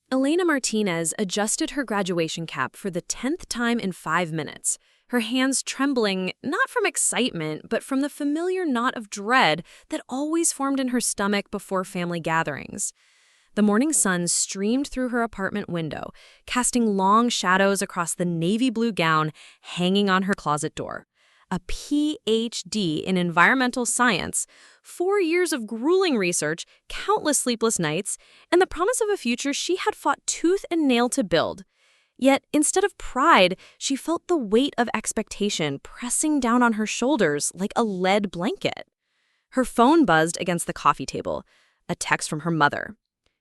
Elena Martinez adjusted her graduation cap for the 10th time in 5 minutes, her hands trembling not from excitement, but from the familiar knot of dread that always formed in her stomach before family gatherings. The morning sun streamed through her apartment window, casting long shadows across the navy blue gown hanging on her closet door. A Ph.D. in environmental science, 4 years of grueling research, countless sleepless nights, and the promise of a future she had fought tooth and nail to build. Yet, instead of pride, she felt the weight of expectation pressing down on her shoulders like a lead blanket. Her phone buzzed against the coffee table, a text from her mother.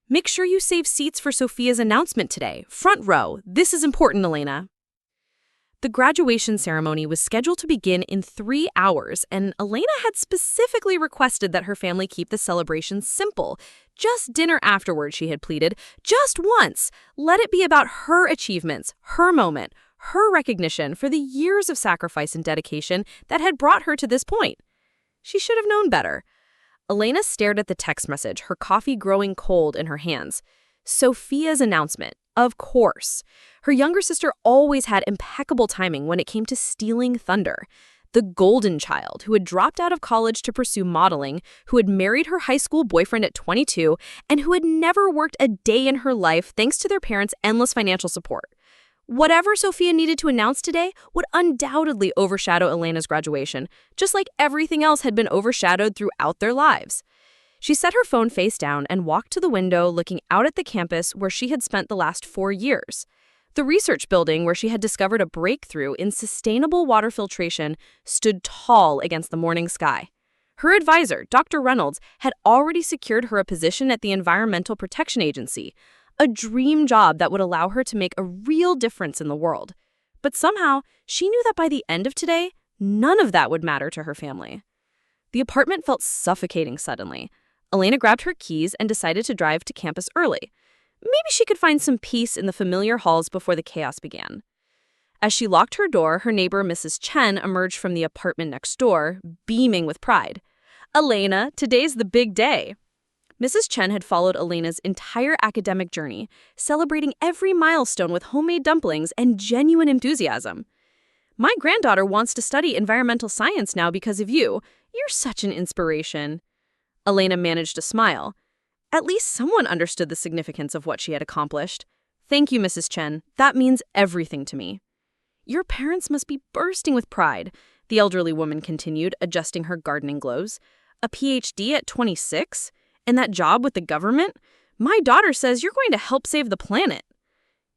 "Make sure you save seats for Sophia's announcement today. Front row. This is important, Elena." The graduation ceremony was scheduled to begin in 3 hours, and Elena had specifically requested that her family keep the celebration simple. Just dinner afterward, she had pleaded. Just once. Let it be about her achievements, her moment, her recognition for the years of sacrifice and dedication that had brought her to this point. She should have known better. Elena stared at the text message, her coffee growing cold in her hands. Sophia's announcement. Of course. Her younger sister always had impeccable timing when it came to stealing thunder. The golden child who had dropped out of college to pursue modeling, who had married her high school boyfriend at 22, and who had never worked a day in her life thanks to their parents' endless financial support. Whatever Sophia needed to announce today would undoubtedly overshadow Elena's graduation, just like everything else had been overshadowed throughout their lives. She set her phone face down and walked to the window, looking out at the campus where she had spent the last 4 years. The research building where she had discovered a breakthrough in sustainable water filtration stood tall against the morning sky. Her advisor, Dr. Reynolds, had already secured her a position at the Environmental Protection Agency, a dream job that would allow her to make a real difference in the world. But somehow, she knew that by the end of today, none of that would matter to her family. The apartment felt suffocating suddenly. Elena grabbed her keys and decided to drive to campus early. Maybe she could find some peace in the familiar halls before the chaos began. As she locked her door, her neighbor, Mrs. Chen, emerged from the apartment next door, beaming with pride. "Elena, today's the big day." Mrs. Chen had followed Elena's entire academic journey, celebrating every milestone with homemade dumplings and genuine enthusiasm. "My granddaughter wants to study environmental science now because of you. You're such an inspiration." Elena managed a smile. At least someone understood the significance of what she had accomplished. "Thank you, Mrs. Chen. That means everything to me." "Your parents must be bursting with pride," the elderly woman continued, adjusting her gardening gloves. "A Ph.D. at 26? And that job with the government? My daughter says you're going to help save the planet."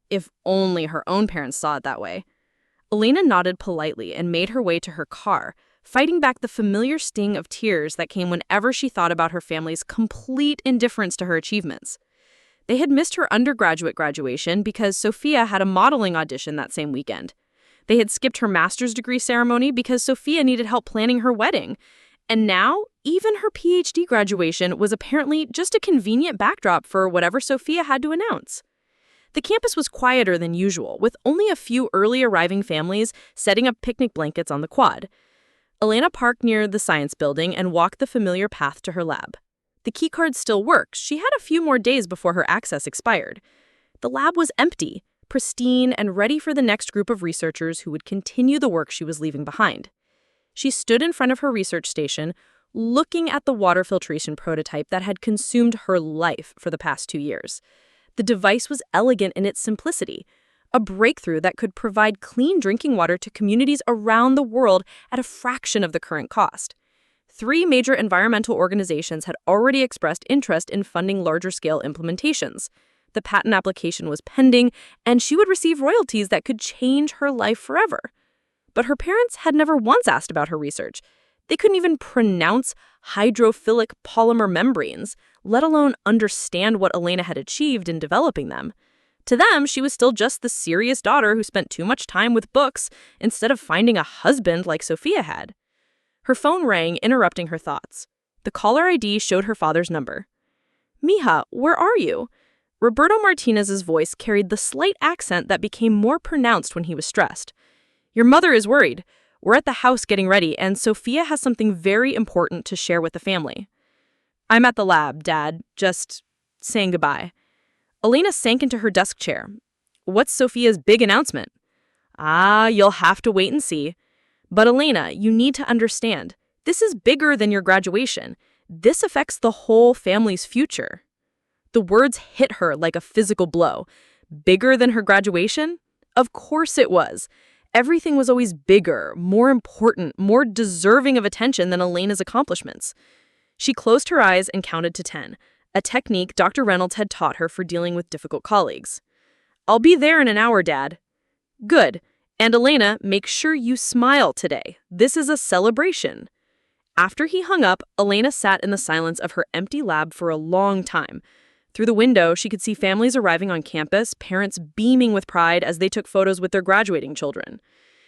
If only her own parents saw it that way. Elena nodded politely and made her way to her car, fighting back the familiar sting of tears that came whenever she thought about her family's complete indifference to her achievements. They had missed her undergraduate graduation because Sophia had a modeling audition that same weekend. They had skipped her master's degree ceremony because Sophia needed help planning her wedding. And now, even her Ph.D. graduation was apparently just a convenient backdrop for whatever Sophia had to announce. The campus was quieter than usual, with only a few early arriving families setting up picnic blankets on the quad. Elena parked near the science building and walked the familiar path to her lab. The keycard still worked. She had a few more days before her access expired. The lab was empty, pristine, and ready for the next group of researchers who would continue the work she was leaving behind. She stood in front of her research station, looking at the water filtration prototype that had consumed her life for the past 2 years. The device was elegant in its simplicity, a breakthrough that could provide clean drinking water to communities around the world at a fraction of the current cost. 3 major environmental organizations had already expressed interest in funding larger-scale implementations. The patent application was pending, and she would receive royalties that could change her life forever. But her parents had never once asked about her research. They couldn't even pronounce hydrophilic polymer membranes, let alone understand what Elena had achieved in developing them. To them, she was still just the serious daughter who spent too much time with books instead of finding a husband like Sophia had. Her phone rang, interrupting her thoughts. The caller ID showed her father's number. "Mija, where are you?" Roberto Martinez's voice carried the slight accent that became more pronounced when he was stressed. "Your mother is worried. We're at the house getting ready, and Sophia has something very important to share with the family." "I'm at the lab, Dad. Just saying goodbye." Elena sank into her desk chair. What's Sophia's big announcement? Ah, you'll have to wait and see. But Elena, you need to understand. This is bigger than your graduation. This affects the whole family's future. The words hit her like a physical blow. Bigger than her graduation? Of course it was. Everything was always bigger, more important, more deserving of attention than Elena's accomplishments. She closed her eyes and counted to 10, a technique Dr. Reynolds had taught her for dealing with difficult colleagues. I'll be there in an hour, Dad. Good. And Elena, make sure you smile today. This is a celebration. After he hung up, Elena sat in the silence of her empty lab for a long time. Through the window, she could see families arriving on campus, parents beaming with pride as they took photos with their graduating children.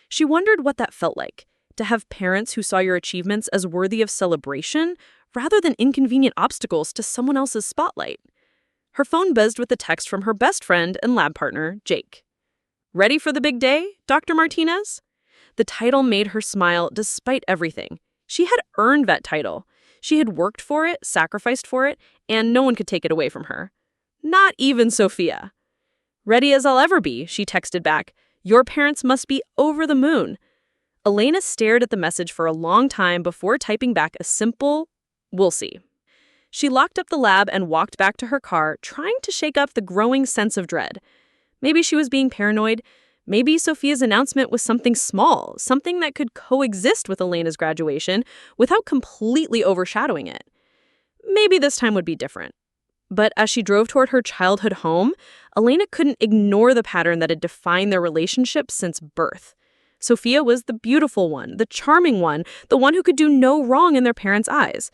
She wondered what that felt like, to have parents who saw your achievements as worthy of celebration rather than inconvenient obstacles to someone else's spotlight. Her phone buzzed with a text from her best friend and lab partner, Jake. Ready for the big day, Dr. Martinez? The title made her smile despite everything. She had earned that title. She had worked for it, sacrificed for it, and no one could take it away from her. Not even Sophia. Ready as I'll ever be, she texted back. Your parents must be over the moon. Elena stared at the message for a long time before typing back a simple, we'll see. She locked up the lab and walked back to her car, trying to shake up the growing sense of dread. Maybe she was being paranoid. Maybe Sophia's announcement was something small, something that could coexist with Elena's graduation without completely overshadowing it. Maybe this time would be different. But as she drove toward her childhood home, Elena couldn't ignore the pattern that had defined their relationship since birth. Sophia was the beautiful one, the charming one, the one who could do no wrong in their parents' eyes.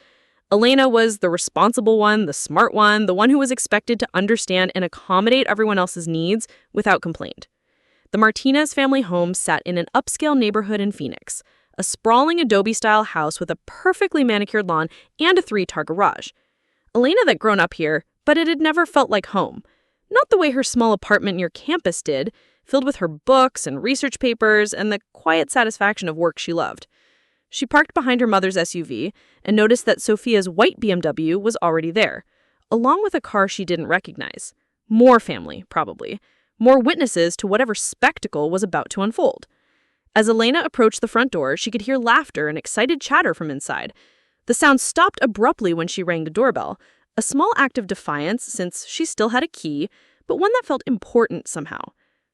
Elena was the responsible one, the smart one, the one who was expected to understand and accommodate everyone else's needs without complaint. The Martinez family home sat in an upscale neighborhood in Phoenix, a sprawling Adobe-style house with a perfectly manicured lawn and a 3-car garage. Elena had grown up here, but it had never felt like home. Not the way her small apartment near campus did, filled with her books and research papers and the quiet satisfaction of work she loved. She parked behind her mother's SUV and noticed that Sophia's white BMW was already there, along with a car she didn't recognize. More family, probably. More witnesses to whatever spectacle was about to unfold. As Elena approached the front door, she could hear laughter and excited chatter from inside. The sound stopped abruptly when she rang the doorbell, a small act of defiance since she still had a key, but one that felt important somehow.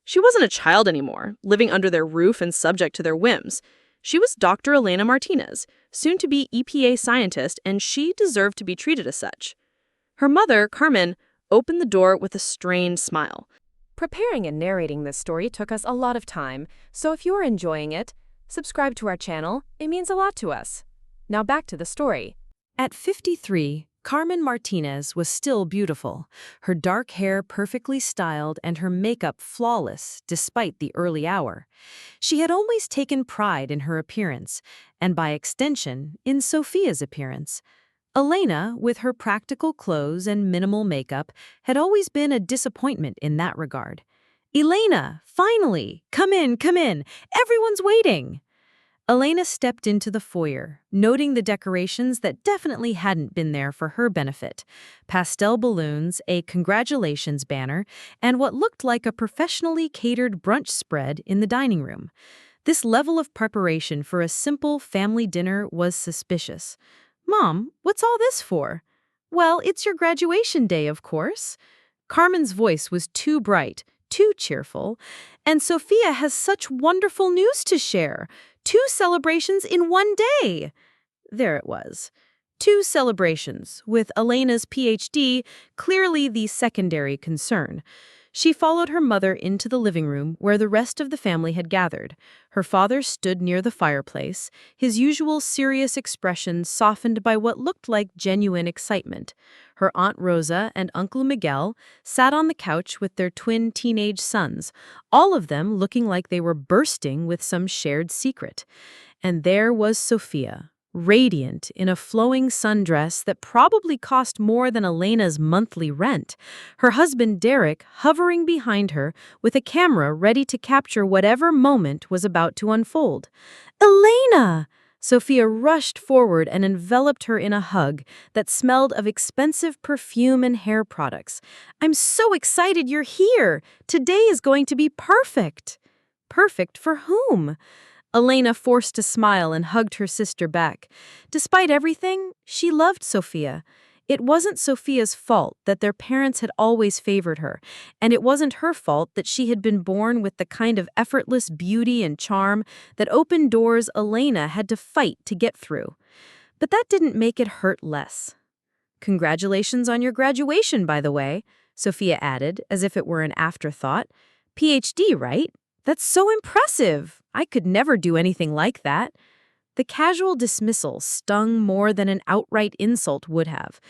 She wasn't a child anymore, living under their roof and subject to their whims. She was Dr. Elena Martinez, soon-to-be EPA scientist, and she deserved to be treated as such. Her mother, Carmen, opened the door with a strained smile. Preparing and narrating this story took us a lot of time, so if you're enjoying it, subscribe to our channel. It means a lot to us. Now back to the story. At 53, Carmen Martinez was still beautiful, her dark hair perfectly styled and her makeup flawless despite the early hour. She had always taken pride in her appearance, and by extension, in Sophia's appearance. Elena, with her practical clothes and minimal makeup, had always been a disappointment in that regard. "Elena, finally! Come in, come in! Everyone's waiting!" Elena stepped into the foyer, noting the decorations that definitely hadn't been there for her benefit. Pastel balloons, a congratulations banner, and what looked like a professionally catered brunch spread in the dining room. This level of preparation for a simple family dinner was suspicious. "Mom, what's all this for?" "Well, it's your graduation day, of course." Carmen's voice was too bright, too cheerful, and Sophia has such wonderful news to share. 2 celebrations in one day. There it was. 2 celebrations, with Elena's PhD clearly the secondary concern. She followed her mother into the living room where the rest of the family had gathered. Her father stood near the fireplace, his usual serious expression softened by what looked like genuine excitement. Her Aunt Rosa and Uncle Miguel sat on the couch with their twin teenage sons, all of them looking like they were bursting with some shared secret. And there was Sophia, radiant in a flowing sundress that probably cost more than Elena's monthly rent, her husband Derek hovering behind her with a camera ready to capture whatever moment was about to unfold. "Elena!" Sophia rushed forward and enveloped her in a hug that smelled of expensive perfume and hair products. "I'm so excited you're here! Today is going to be perfect!" Perfect for whom? Elena forced a smile and hugged her sister back. Despite everything, she loved Sophia. It wasn't Sophia's fault that their parents had always favored her, and it wasn't her fault that she had been born with the kind of effortless beauty and charm that opened doors Elena had to fight to get through. But that didn't make it hurt less. "Congratulations on your graduation, by the way," Sophia added, as if it were an afterthought. "PhD, right? That's so impressive. I could never do anything like that." The casual dismissal stung more than an outright insult would have.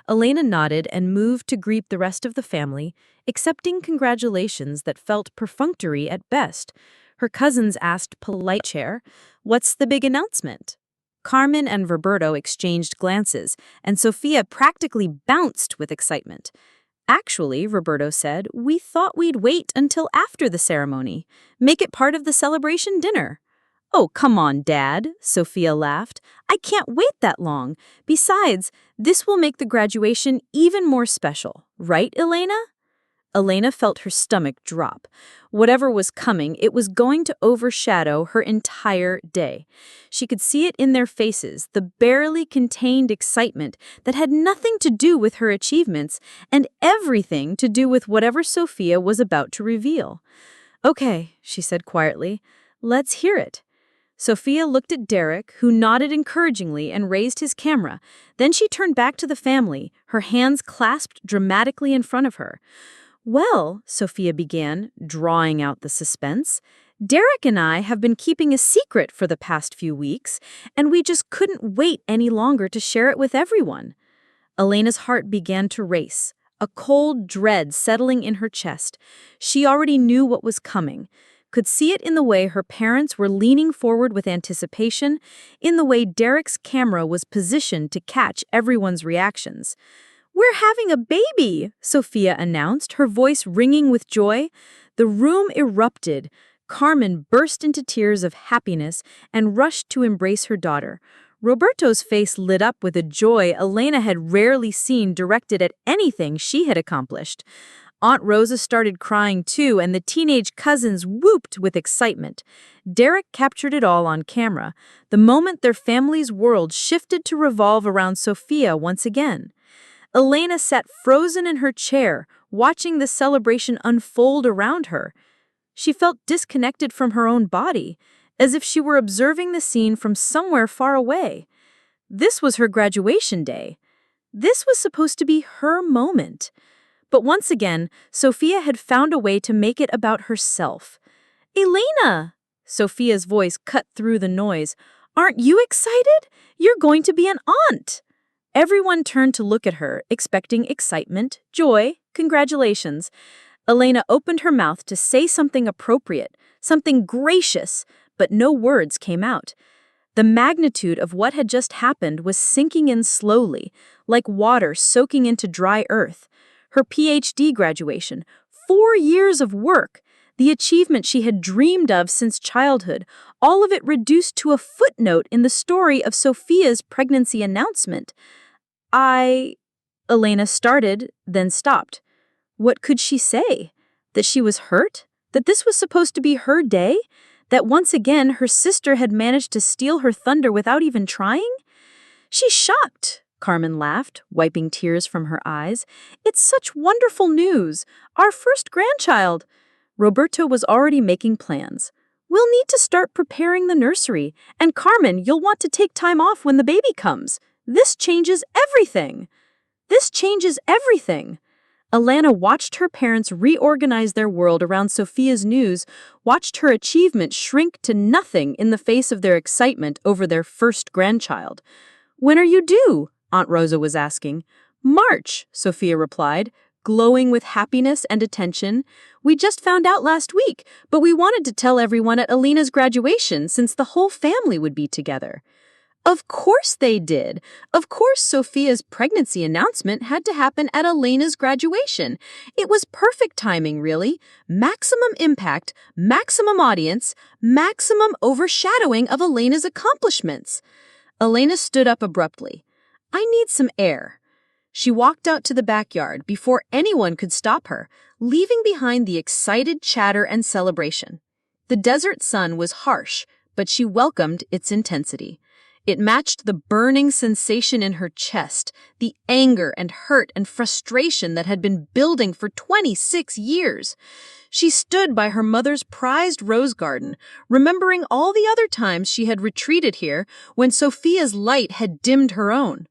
Elena nodded and moved to greet the rest of the family, accepting congratulations that felt perfunctory at best. Her cousins asked polite chair, "What's the big announcement?" Carmen and Roberto exchanged glances, and Sophia practically bounced with excitement. "Actually," Roberto said, "we thought we'd wait until after the ceremony. Make it part of the celebration dinner." "Oh, come on, Dad," Sophia laughed. "I can't wait that long. Besides, this will make the graduation even more special. Right, Elena?" Elena felt her stomach drop. Whatever was coming, it was going to overshadow her entire day. She could see it in their faces, the barely contained excitement that had nothing to do with her achievements and everything to do with whatever Sophia was about to reveal. "Okay," she said quietly, "let's hear it." Sophia looked at Derek, who nodded encouragingly and raised his camera. Then she turned back to the family, her hands clasped dramatically in front of her. "Well," Sophia began, drawing out the suspense, "Derek and I have been keeping a secret for the past few weeks, and we just couldn't wait any longer to share it with everyone." Elena's heart began to race, a cold dread settling in her chest. She already knew what was coming. Could see it in the way her parents were leaning forward with anticipation, in the way Derek's camera was positioned to catch everyone's reactions. "We're having a baby," Sophia announced, her voice ringing with joy. The room erupted. Carmen burst into tears of happiness and rushed to embrace her daughter. Roberto's face lit up with a joy Elena had rarely seen directed at anything she had accomplished. Aunt Rosa started crying too, and the teenage cousins whooped with excitement. Derek captured it all on camera, the moment their family's world shifted to revolve around Sophia once again. Elena sat frozen in her chair, watching the celebration unfold around her. She felt disconnected from her own body, as if she were observing the scene from somewhere far away. This was her graduation day. This was supposed to be her moment. But once again, Sophia had found a way to make it about herself. "Elena!" Sophia's voice cut through the noise. "Aren't you excited? You're going to be an aunt!" Everyone turned to look at her, expecting excitement, joy, congratulations. Elena opened her mouth to say something appropriate, something gracious, but no words came out. The magnitude of what had just happened was sinking in slowly, like water soaking into dry earth. Her PhD graduation, 4 years of work, the achievement she had dreamed of since childhood, all of it reduced to a footnote in the story of Sophia's pregnancy announcement. Elena started, then stopped. What could she say? That she was hurt? That this was supposed to be her day? That once again her sister had managed to steal her thunder without even trying? "She's shocked," Carmen laughed, wiping tears from her eyes. "It's such wonderful news. Our first grandchild." Roberto was already making plans. "We'll need to start preparing the nursery. And Carmen, you'll want to take time off when the baby comes. This changes everything. This changes everything." Elena watched her parents reorganize their world around Sophia's news, watched her achievement shrink to nothing in the face of their excitement over their first grandchild. "When are you due?" Aunt Rosa was asking. "March," Sophia replied, glowing with happiness and attention. "We just found out last week, but we wanted to tell everyone at Elena's graduation since the whole family would be together." Of course they did. Of course Sophia's pregnancy announcement had to happen at Elena's graduation. It was perfect timing, really. Maximum impact, maximum audience, maximum overshadowing of Elena's accomplishments. Elena stood up abruptly. I need some air. She walked out to the backyard before anyone could stop her, leaving behind the excited chatter and celebration. The desert sun was harsh, but she welcomed its intensity. It matched the burning sensation in her chest, the anger and hurt and frustration that had been building for 26 years. She stood by her mother's prized rose garden, remembering all the other times she had retreated here when Sophia's light had dimmed her own.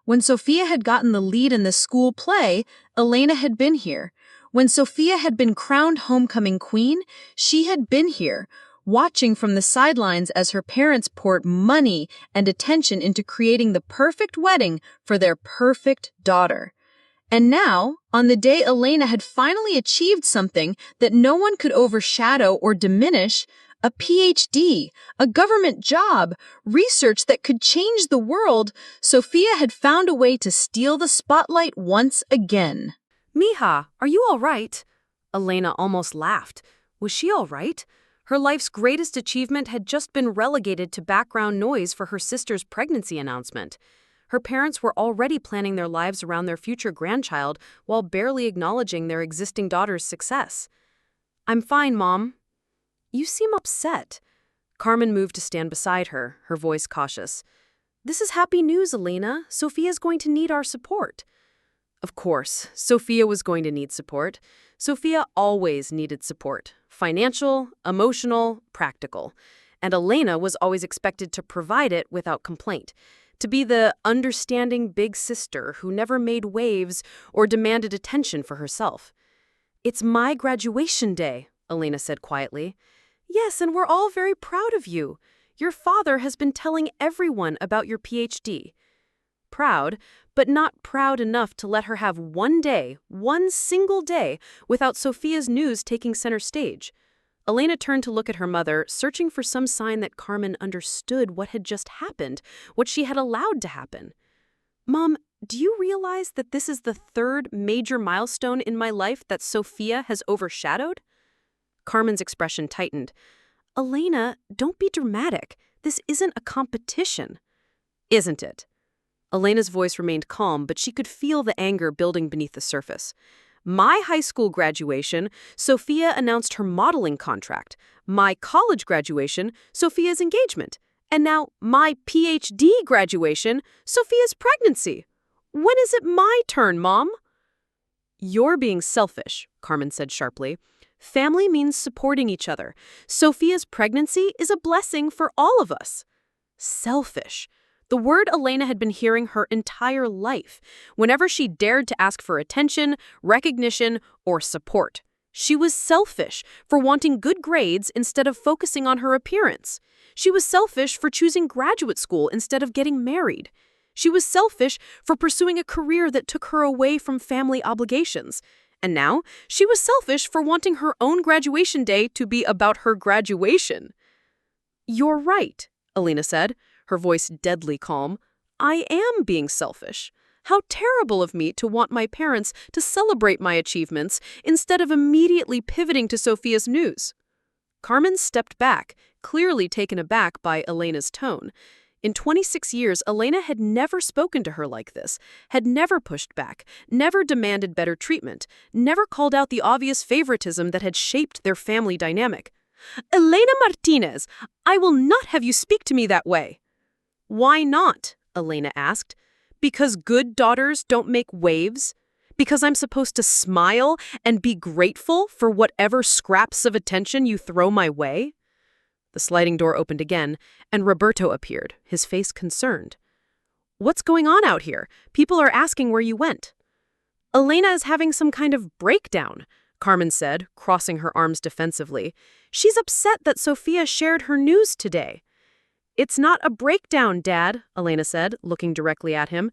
When Sophia had gotten the lead in the school play, Elena had been here. When Sophia had been crowned homecoming queen, she had been here, watching from the sidelines as her parents poured money and attention into creating the perfect wedding for their perfect daughter. And now, on the day Elena had finally achieved something that no one could overshadow or diminish, a PhD, a government job, research that could change the world, Sophia had found a way to steal the spotlight once again. Mija, are you all right? Elena almost laughed. Was she all right? Her life's greatest achievement had just been relegated to background noise for her sister's pregnancy announcement. Her parents were already planning their lives around their future grandchild while barely acknowledging their existing daughter's success. I'm fine, Mom. You seem upset. Carmen moved to stand beside her, her voice cautious. This is happy news, Elena. Sophia's going to need our support. Of course, Sophia was going to need support. Sophia always needed support. Financial, emotional, practical. And Elena was always expected to provide it without complaint. To be the understanding big sister who never made waves or demanded attention for herself. It's my graduation day, Elena said quietly. Yes, and we're all very proud of you. Your father has been telling everyone about your PhD. Proud, but not proud enough to let her have one day, one single day, without Sophia's news taking center stage. Elena turned to look at her mother, searching for some sign that Carmen understood what had just happened, what she had allowed to happen. Mom, do you realize that this is the third major milestone in my life that Sophia has overshadowed? Carmen's expression tightened. Elena, don't be dramatic. This isn't a competition. Isn't it? Elena's voice remained calm, but she could feel the anger building beneath the surface. My high school graduation, Sophia announced her modeling contract. My college graduation, Sophia's engagement. And now my PhD graduation, Sophia's pregnancy. When is it my turn, Mom? You're being selfish, Carmen said sharply. Family means supporting each other. Sophia's pregnancy is a blessing for all of us. Selfish. The word Elena had been hearing her entire life, whenever she dared to ask for attention, recognition, or support. She was selfish for wanting good grades instead of focusing on her appearance. She was selfish for choosing graduate school instead of getting married. She was selfish for pursuing a career that took her away from family obligations. And now, she was selfish for wanting her own graduation day to be about her graduation. You're right, Elena said, her voice deadly calm. I am being selfish. How terrible of me to want my parents to celebrate my achievements instead of immediately pivoting to Sophia's news. Carmen stepped back, clearly taken aback by Elena's tone. In 26 years, Elena had never spoken to her like this, had never pushed back, never demanded better treatment, never called out the obvious favoritism that had shaped their family dynamic. Elena Martinez, I will not have you speak to me that way. Why not? Elena asked. Because good daughters don't make waves? Because I'm supposed to smile and be grateful for whatever scraps of attention you throw my way? The sliding door opened again, and Roberto appeared, his face concerned. What's going on out here? People are asking where you went. Elena is having some kind of breakdown, Carmen said, crossing her arms defensively. She's upset that Sophia shared her news today. It's not a breakdown, Dad, Elena said, looking directly at him.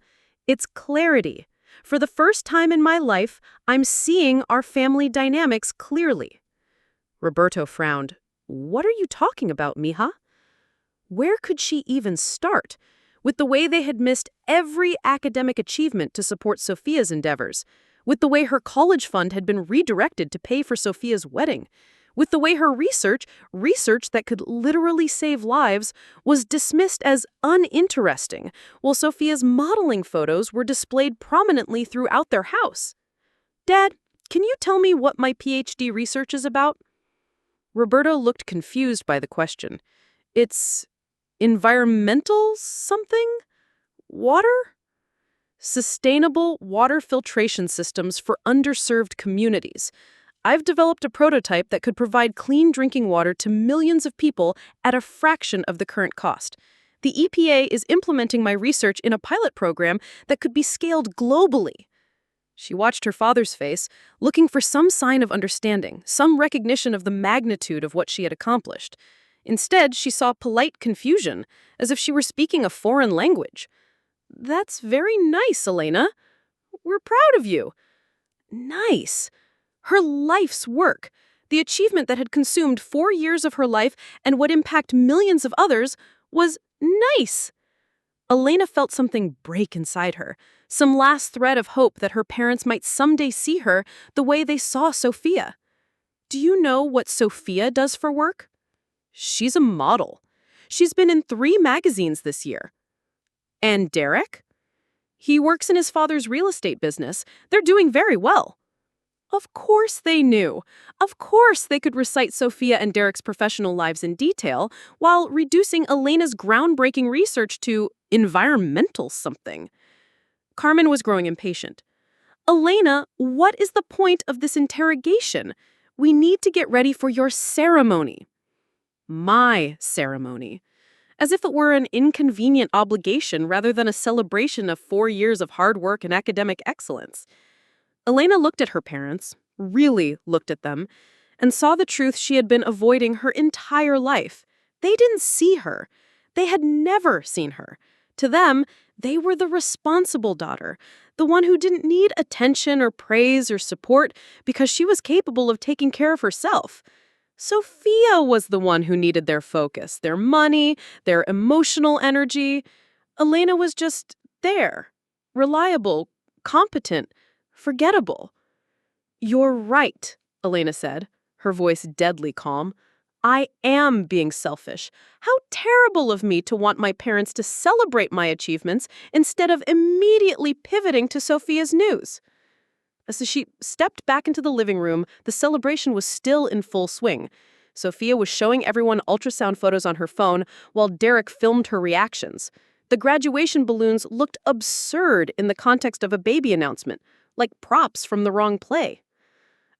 It's clarity. For the first time in my life, I'm seeing our family dynamics clearly. Roberto frowned. What are you talking about, Mija? Where could she even start? with the way they had missed every academic achievement to support Sophia's endeavors, with the way her college fund had been redirected to pay for Sophia's wedding, with the way her research that could literally save lives, was dismissed as uninteresting, while Sophia's modeling photos were displayed prominently throughout their house. "Dad, can you tell me what my PhD research is about?" Roberto looked confused by the question. "It's environmental something? Water? Sustainable water filtration systems for underserved communities. I've developed a prototype that could provide clean drinking water to millions of people at a fraction of the current cost. The EPA is implementing my research in a pilot program that could be scaled globally." She watched her father's face, looking for some sign of understanding, some recognition of the magnitude of what she had accomplished. Instead, she saw polite confusion, as if she were speaking a foreign language. "That's very nice, Elena. We're proud of you." Nice. Her life's work, the achievement that had consumed 4 years of her life and would impact millions of others, was nice. Elena felt something break inside her, some last thread of hope that her parents might someday see her the way they saw Sophia. "Do you know what Sophia does for work?" "She's a model. She's been in 3 magazines this year." "And Derek?" "He works in his father's real estate business. They're doing very well." Of course they knew. Of course they could recite Sophia and Derek's professional lives in detail, while reducing Elena's groundbreaking research to environmental something. Carmen was growing impatient. "Elena, what is the point of this interrogation? We need to get ready for your ceremony." "My ceremony." As if it were an inconvenient obligation rather than a celebration of 4 years of hard work and academic excellence. Elena looked at her parents, really looked at them, and saw the truth she had been avoiding her entire life. They didn't see her. They had never seen her. To them, they were the responsible daughter, the one who didn't need attention or praise or support because she was capable of taking care of herself. Sophia was the one who needed their focus, their money, their emotional energy. Elena was just there, reliable, competent, forgettable. "You're right," Elena said, her voice deadly calm. "I am being selfish. How terrible of me to want my parents to celebrate my achievements instead of immediately pivoting to Sophia's news." As she stepped back into the living room, the celebration was still in full swing. Sophia was showing everyone ultrasound photos on her phone while Derek filmed her reactions. The graduation balloons looked absurd in the context of a baby announcement, like props from the wrong play.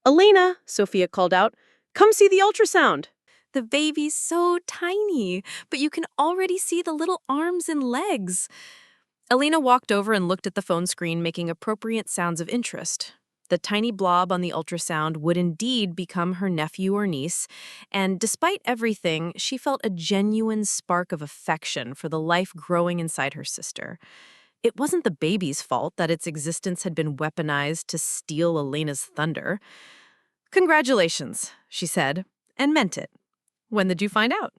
"Elena," Sophia called out, "come see the ultrasound." The baby's so tiny, but you can already see the little arms and legs. Elena walked over and looked at the phone screen, making appropriate sounds of interest. The tiny blob on the ultrasound would indeed become her nephew or niece, and despite everything, she felt a genuine spark of affection for the life growing inside her sister. It wasn't the baby's fault that its existence had been weaponized to steal Elena's thunder. "Congratulations," she said, and meant it. "When did you find out?"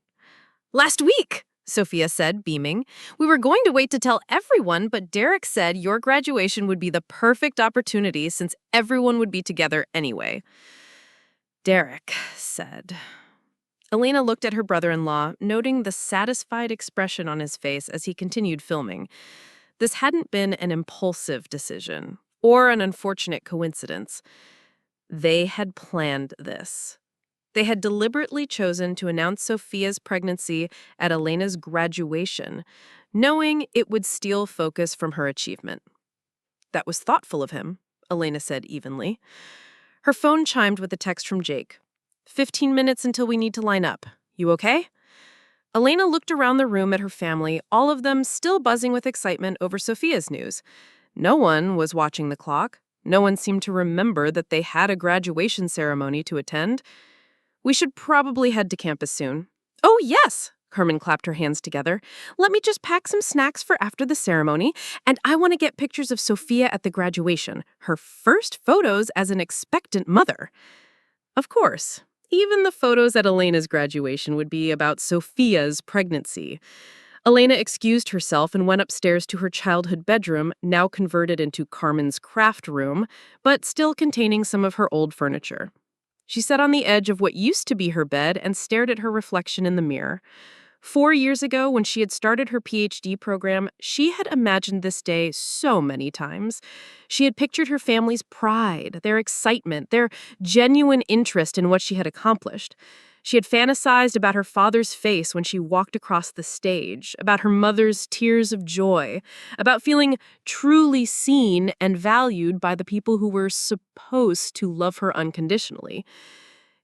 "Last week," Sophia said, beaming. "We were going to wait to tell everyone, but Derek said your graduation would be the perfect opportunity since everyone would be together anyway." Derek said. Elena looked at her brother-in-law, noting the satisfied expression on his face as he continued filming. This hadn't been an impulsive decision or an unfortunate coincidence. They had planned this. They had deliberately chosen to announce Sophia's pregnancy at Elena's graduation, knowing it would steal focus from her achievement. "That was thoughtful of him," Elena said evenly. Her phone chimed with a text from Jake. 15 minutes until we need to line up. You okay?" Elena looked around the room at her family, all of them still buzzing with excitement over Sophia's news. No one was watching the clock. No one seemed to remember that they had a graduation ceremony to attend. "We should probably head to campus soon." "Oh, yes!" Carmen clapped her hands together. "Let me just pack some snacks for after the ceremony, and I want to get pictures of Sophia at the graduation, her first photos as an expectant mother." Of course, even the photos at Elena's graduation would be about Sophia's pregnancy. Elena excused herself and went upstairs to her childhood bedroom, now converted into Carmen's craft room, but still containing some of her old furniture. She sat on the edge of what used to be her bed and stared at her reflection in the mirror. 4 years ago, when she had started her PhD program, she had imagined this day so many times. She had pictured her family's pride, their excitement, their genuine interest in what she had accomplished. She had fantasized about her father's face when she walked across the stage, about her mother's tears of joy, about feeling truly seen and valued by the people who were supposed to love her unconditionally.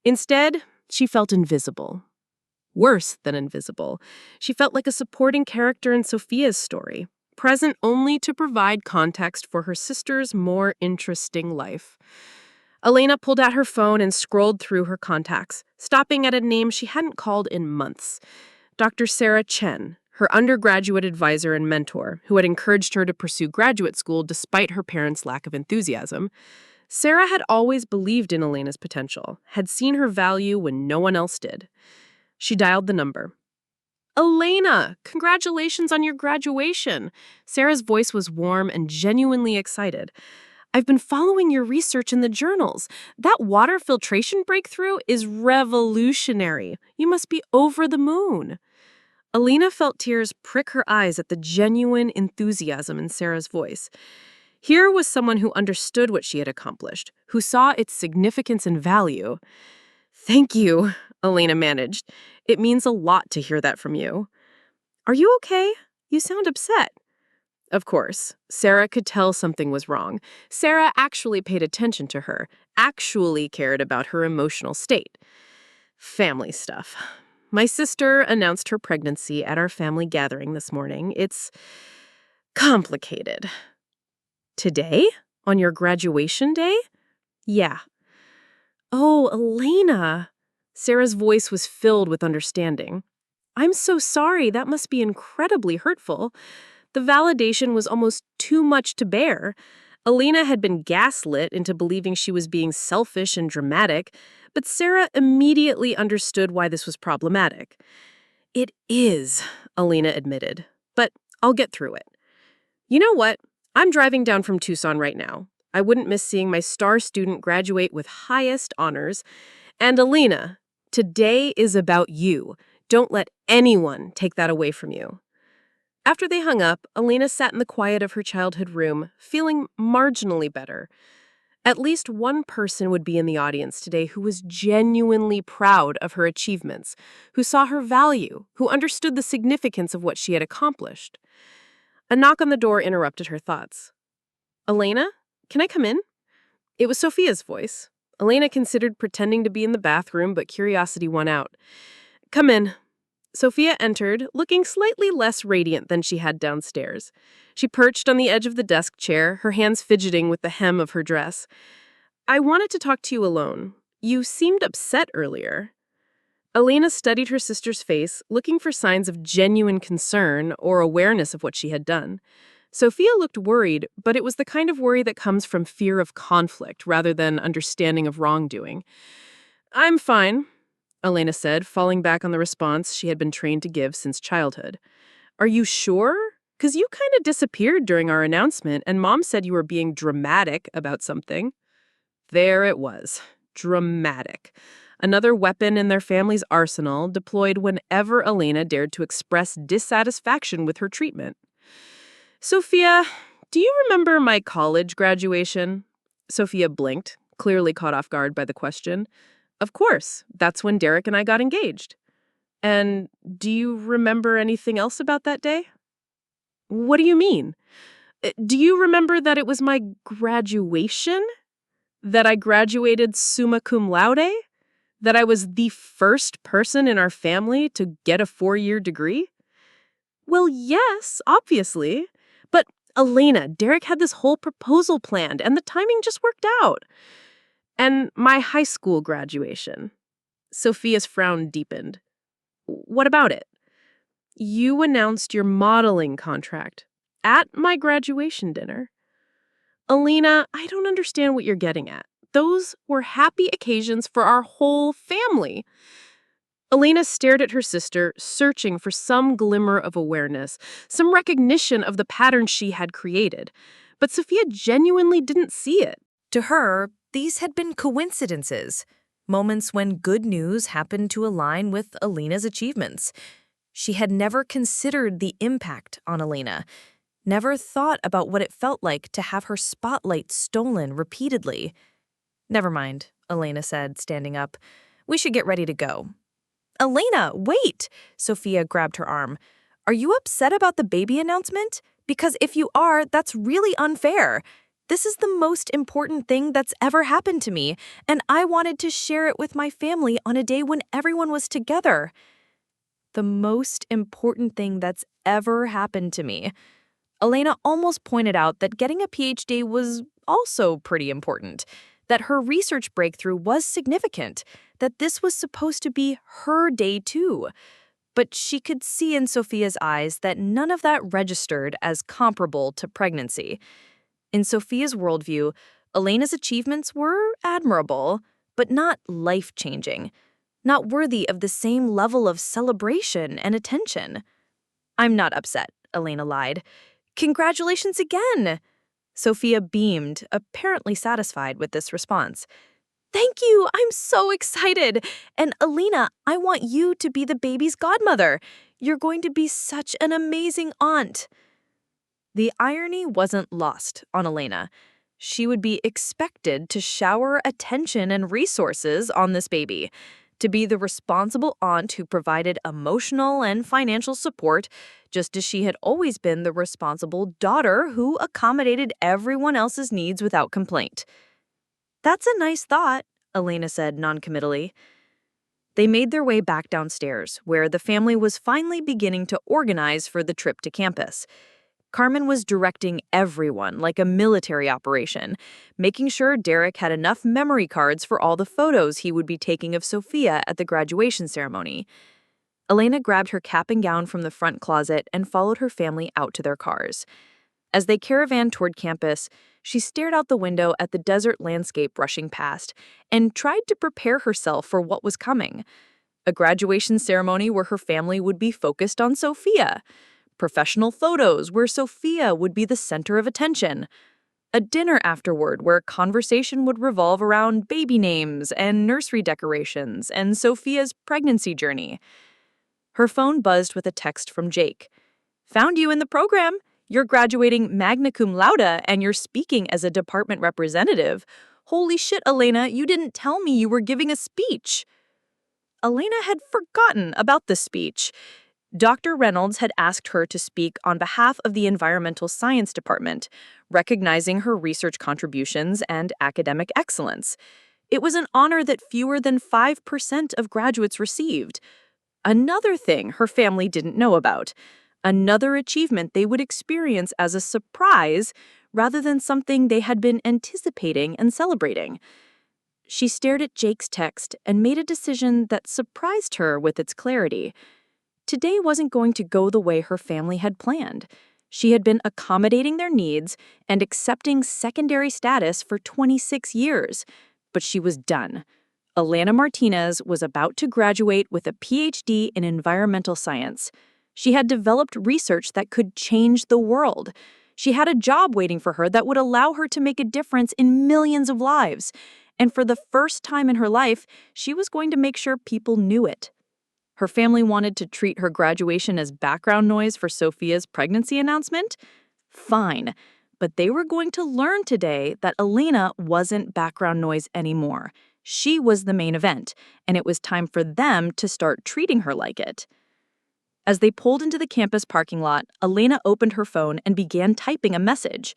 Instead, she felt invisible. Worse than invisible. She felt like a supporting character in Sophia's story, present only to provide context for her sister's more interesting life. Elena pulled out her phone and scrolled through her contacts, stopping at a name she hadn't called in months. Dr. Sarah Chen, her undergraduate advisor and mentor, who had encouraged her to pursue graduate school despite her parents' lack of enthusiasm. Sarah had always believed in Elena's potential, had seen her value when no one else did. She dialed the number. "Elena, congratulations on your graduation." Sarah's voice was warm and genuinely excited. "I've been following your research in the journals. That water filtration breakthrough is revolutionary. You must be over the moon." Elena felt tears prick her eyes at the genuine enthusiasm in Sarah's voice. Here was someone who understood what she had accomplished, who saw its significance and value. "Thank you," Elena managed. "It means a lot to hear that from you." "Are you okay? You sound upset." Of course, Sarah could tell something was wrong. Sarah actually paid attention to her, actually cared about her emotional state. "Family stuff. My sister announced her pregnancy at our family gathering this morning. It's complicated." "Today? On your graduation day?" "Yeah." "Oh, Elena." Sarah's voice was filled with understanding. "I'm so sorry. That must be incredibly hurtful." The validation was almost too much to bear. Elena had been gaslit into believing she was being selfish and dramatic, but Sarah immediately understood why this was problematic. "It is," Elena admitted, "but I'll get through it. You know what? I'm driving down from Tucson right now. I wouldn't miss seeing my star student graduate with highest honors. And Elena, today is about you. Don't let anyone take that away from you." After they hung up, Elena sat in the quiet of her childhood room, feeling marginally better. At least one person would be in the audience today who was genuinely proud of her achievements, who saw her value, who understood the significance of what she had accomplished. A knock on the door interrupted her thoughts. "Elena, can I come in?" It was Sophia's voice. Elena considered pretending to be in the bathroom, but curiosity won out. "Come in." Sophia entered, looking slightly less radiant than she had downstairs. She perched on the edge of the desk chair, her hands fidgeting with the hem of her dress. "I wanted to talk to you alone. You seemed upset earlier." Elena studied her sister's face, looking for signs of genuine concern or awareness of what she had done. Sophia looked worried, but it was the kind of worry that comes from fear of conflict rather than understanding of wrongdoing. "I'm fine," Elena said, falling back on the response she had been trained to give since childhood. "Are you sure? 'Cause you kind of disappeared during our announcement, and Mom said you were being dramatic about something." There it was. Dramatic. Another weapon in their family's arsenal, deployed whenever Elena dared to express dissatisfaction with her treatment. "Sophia, do you remember my college graduation?" Sophia blinked, clearly caught off guard by the question. "Of course. That's when Derek and I got engaged." "And do you remember anything else about that day?" "What do you mean? Do you remember that it was my graduation? That I graduated summa cum laude? That I was the first person in our family to get a 4-year degree?" "Well, yes, obviously. But, Elena, Derek had this whole proposal planned, and the timing just worked out." "And my high school graduation." Sophia's frown deepened. "What about it?" "You announced your modeling contract at my graduation dinner." "Elena, I don't understand what you're getting at. Those were happy occasions for our whole family." Elena stared at her sister, searching for some glimmer of awareness, some recognition of the pattern she had created. But Sophia genuinely didn't see it. To her, these had been coincidences, moments when good news happened to align with Elena's achievements. She had never considered the impact on Elena, never thought about what it felt like to have her spotlight stolen repeatedly. "Never mind," Elena said, standing up. "We should get ready to go." "Elena, wait!" Sophia grabbed her arm. "Are you upset about the baby announcement? Because if you are, that's really unfair. This is the most important thing that's ever happened to me, and I wanted to share it with my family on a day when everyone was together." The most important thing that's ever happened to me. Elena almost pointed out that getting a PhD was also pretty important, that her research breakthrough was significant, that this was supposed to be her day too. But she could see in Sophia's eyes that none of that registered as comparable to pregnancy. In Sophia's worldview, Elena's achievements were admirable, but not life-changing, not worthy of the same level of celebration and attention. "I'm not upset," Elena lied. "Congratulations again!" Sophia beamed, apparently satisfied with this response. "Thank you! I'm so excited! And Elena, I want you to be the baby's godmother. You're going to be such an amazing aunt." The irony wasn't lost on Elena. She would be expected to shower attention and resources on this baby, to be the responsible aunt who provided emotional and financial support, just as she had always been the responsible daughter who accommodated everyone else's needs without complaint. "That's a nice thought," Elena said noncommittally. They made their way back downstairs, where the family was finally beginning to organize for the trip to campus. Carmen was directing everyone like a military operation, making sure Derek had enough memory cards for all the photos he would be taking of Sophia at the graduation ceremony. Elena grabbed her cap and gown from the front closet and followed her family out to their cars. As they caravaned toward campus, she stared out the window at the desert landscape rushing past and tried to prepare herself for what was coming. A graduation ceremony where her family would be focused on Sophia. Professional photos where Sophia would be the center of attention. A dinner afterward where conversation would revolve around baby names and nursery decorations and Sophia's pregnancy journey. Her phone buzzed with a text from Jake. "Found you in the program. You're graduating magna cum laude and you're speaking as a department representative. Holy shit, Elena, you didn't tell me you were giving a speech." Elena had forgotten about the speech. Dr. Reynolds had asked her to speak on behalf of the Environmental Science Department, recognizing her research contributions and academic excellence. It was an honor that fewer than 5% of graduates received. Another thing her family didn't know about. Another achievement they would experience as a surprise rather than something they had been anticipating and celebrating. She stared at Jake's text and made a decision that surprised her with its clarity. Today wasn't going to go the way her family had planned. She had been accommodating their needs and accepting secondary status for 26 years, but she was done. Elena Martinez was about to graduate with a PhD in environmental science. She had developed research that could change the world. She had a job waiting for her that would allow her to make a difference in millions of lives. And for the first time in her life, she was going to make sure people knew it. Her family wanted to treat her graduation as background noise for Sophia's pregnancy announcement? Fine, but they were going to learn today that Elena wasn't background noise anymore. She was the main event, and it was time for them to start treating her like it. As they pulled into the campus parking lot, Elena opened her phone and began typing a message.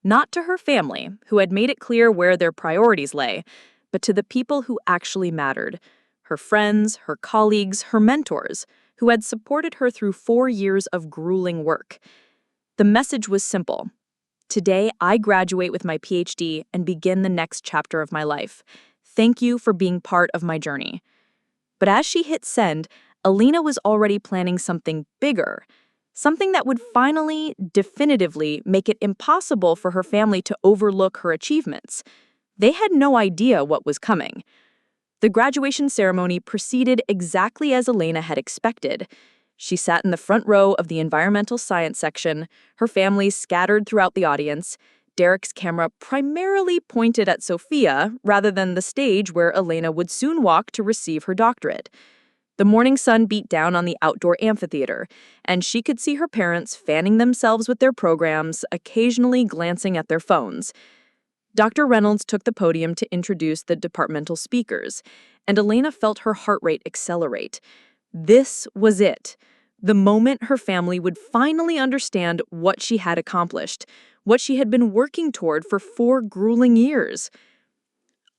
Not to her family, who had made it clear where their priorities lay, but to the people who actually mattered. Her friends, her colleagues, her mentors, who had supported her through 4 years of grueling work. The message was simple. Today, I graduate with my PhD and begin the next chapter of my life. Thank you for being part of my journey. But as she hit send, Elena was already planning something bigger, something that would finally, definitively make it impossible for her family to overlook her achievements. They had no idea what was coming. The graduation ceremony proceeded exactly as Elena had expected. She sat in the front row of the environmental science section, her family scattered throughout the audience, Derek's camera primarily pointed at Sophia rather than the stage where Elena would soon walk to receive her doctorate. The morning sun beat down on the outdoor amphitheater, and she could see her parents fanning themselves with their programs, occasionally glancing at their phones. Dr. Reynolds took the podium to introduce the departmental speakers, and Elena felt her heart rate accelerate. This was it. The moment her family would finally understand what she had accomplished, what she had been working toward for 4 grueling years.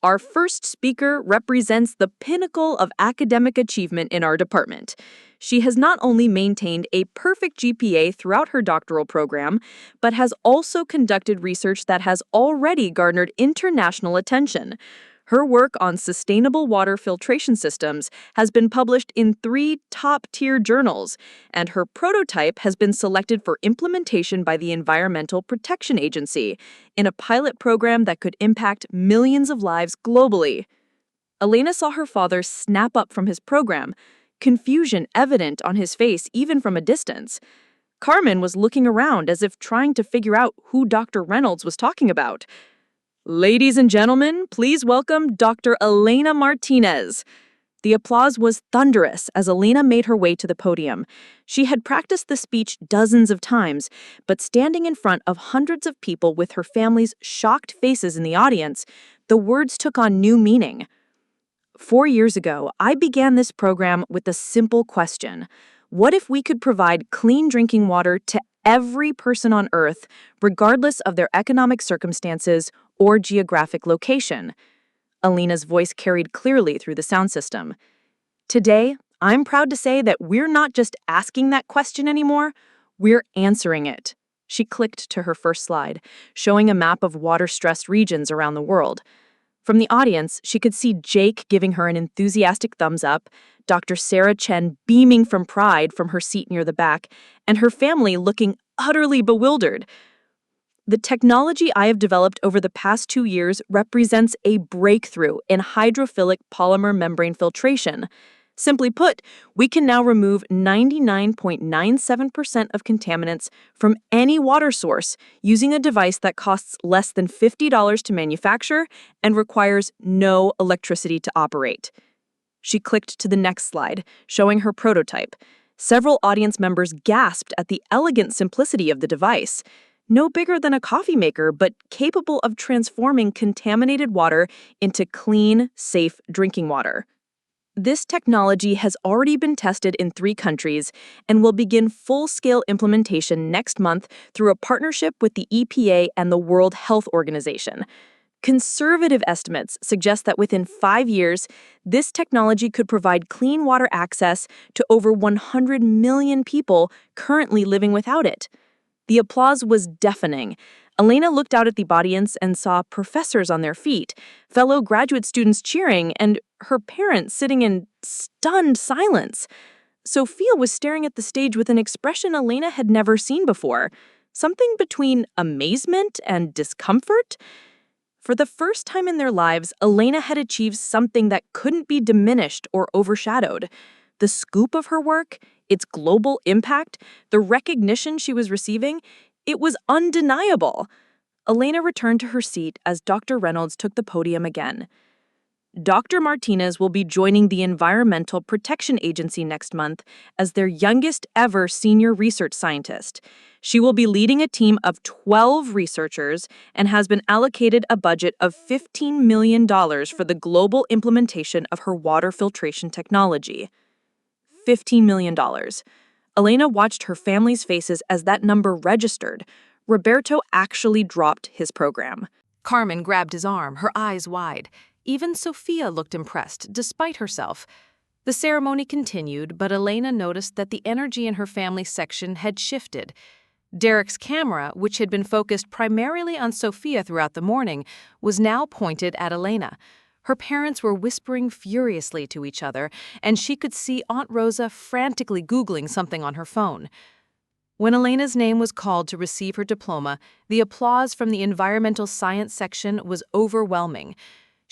Our first speaker represents the pinnacle of academic achievement in our department. She has not only maintained a perfect GPA throughout her doctoral program, but has also conducted research that has already garnered international attention. Her work on sustainable water filtration systems has been published in 3 top-tier journals, and her prototype has been selected for implementation by the Environmental Protection Agency in a pilot program that could impact millions of lives globally. Elena saw her father snap up from his program, confusion evident on his face even from a distance. Carmen was looking around as if trying to figure out who Dr. Reynolds was talking about. Ladies and gentlemen, please welcome Dr. Elena Martinez. The applause was thunderous as Elena made her way to the podium. She had practiced the speech dozens of times, but standing in front of hundreds of people with her family's shocked faces in the audience, the words took on new meaning. 4 years ago, I began this program with a simple question. What if we could provide clean drinking water to every person on Earth, regardless of their economic circumstances or geographic location? Elena's voice carried clearly through the sound system. Today, I'm proud to say that we're not just asking that question anymore, we're answering it. She clicked to her first slide, showing a map of water-stressed regions around the world. From the audience, she could see Jake giving her an enthusiastic thumbs up, Dr. Sarah Chen beaming from pride from her seat near the back, and her family looking utterly bewildered. The technology I have developed over the past 2 years represents a breakthrough in hydrophilic polymer membrane filtration. Simply put, we can now remove 99.97% of contaminants from any water source using a device that costs less than $50 to manufacture and requires no electricity to operate. She clicked to the next slide, showing her prototype. Several audience members gasped at the elegant simplicity of the device. No bigger than a coffee maker, but capable of transforming contaminated water into clean, safe drinking water. This technology has already been tested in 3 countries and will begin full-scale implementation next month through a partnership with the EPA and the World Health Organization. Conservative estimates suggest that within 5 years, this technology could provide clean water access to over 100 million people currently living without it. The applause was deafening. Elena looked out at the audience and saw professors on their feet, fellow graduate students cheering, and her parents sitting in stunned silence. Sophia was staring at the stage with an expression Elena had never seen before, something between amazement and discomfort. For the first time in their lives, Elena had achieved something that couldn't be diminished or overshadowed. The scoop of her work, its global impact, the recognition she was receiving, it was undeniable. Elena returned to her seat as Dr. Reynolds took the podium again. Dr. Martinez will be joining the Environmental Protection Agency next month as their youngest ever senior research scientist. She will be leading a team of 12 researchers and has been allocated a budget of $15 million for the global implementation of her water filtration technology. $15 million. Elena watched her family's faces as that number registered. Roberto actually dropped his program. Carmen grabbed his arm, her eyes wide. Even Sophia looked impressed, despite herself. The ceremony continued, but Elena noticed that the energy in her family section had shifted. Derek's camera, which had been focused primarily on Sophia throughout the morning, was now pointed at Elena. Her parents were whispering furiously to each other, and she could see Aunt Rosa frantically Googling something on her phone. When Elena's name was called to receive her diploma, the applause from the environmental science section was overwhelming.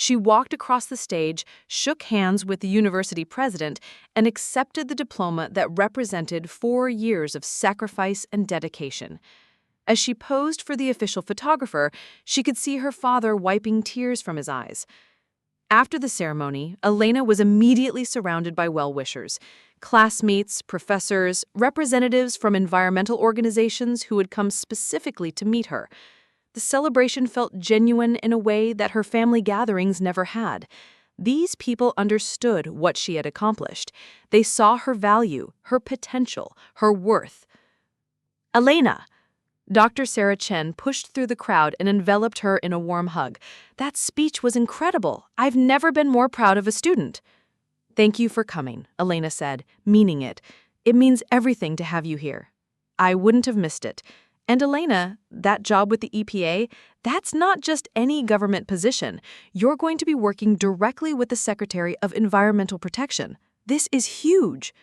She walked across the stage, shook hands with the university president, and accepted the diploma that represented 4 years of sacrifice and dedication. As she posed for the official photographer, she could see her father wiping tears from his eyes. After the ceremony, Elena was immediately surrounded by well-wishers, classmates, professors, representatives from environmental organizations who had come specifically to meet her. The celebration felt genuine in a way that her family gatherings never had. These people understood what she had accomplished. They saw her value, her potential, her worth. "Elena!" Dr. Sarah Chen pushed through the crowd and enveloped her in a warm hug. "That speech was incredible. I've never been more proud of a student." "Thank you for coming," Elena said, meaning it. "It means everything to have you here. I wouldn't have missed it. And Elena, that job with the EPA, that's not just any government position. You're going to be working directly with the Secretary of Environmental Protection. This is huge."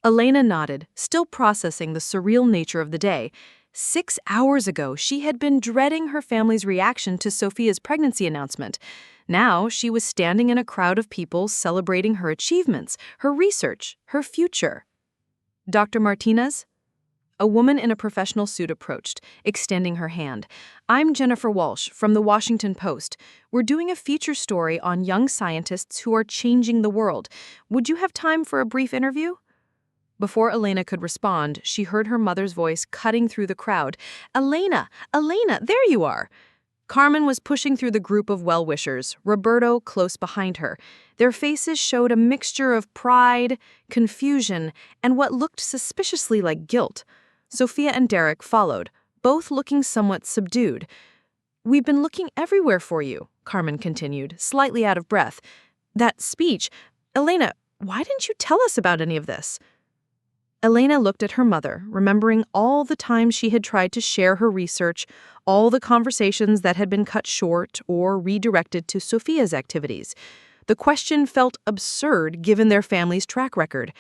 Elena nodded, still processing the surreal nature of the day. 6 hours ago, she had been dreading her family's reaction to Sophia's pregnancy announcement. Now, she was standing in a crowd of people celebrating her achievements, her research, her future. "Dr. Martinez?" A woman in a professional suit approached, extending her hand. "I'm Jennifer Walsh from the Washington Post. We're doing a feature story on young scientists who are changing the world. Would you have time for a brief interview?" Before Elena could respond, she heard her mother's voice cutting through the crowd. "Elena! Elena, there you are!" Carmen was pushing through the group of well-wishers, Roberto close behind her. Their faces showed a mixture of pride, confusion, and what looked suspiciously like guilt. Sophia and Derek followed, both looking somewhat subdued. "We've been looking everywhere for you," Carmen continued, slightly out of breath. "That speech, Elena, why didn't you tell us about any of this?" Elena looked at her mother, remembering all the times she had tried to share her research, all the conversations that had been cut short or redirected to Sophia's activities. The question felt absurd given their family's track record.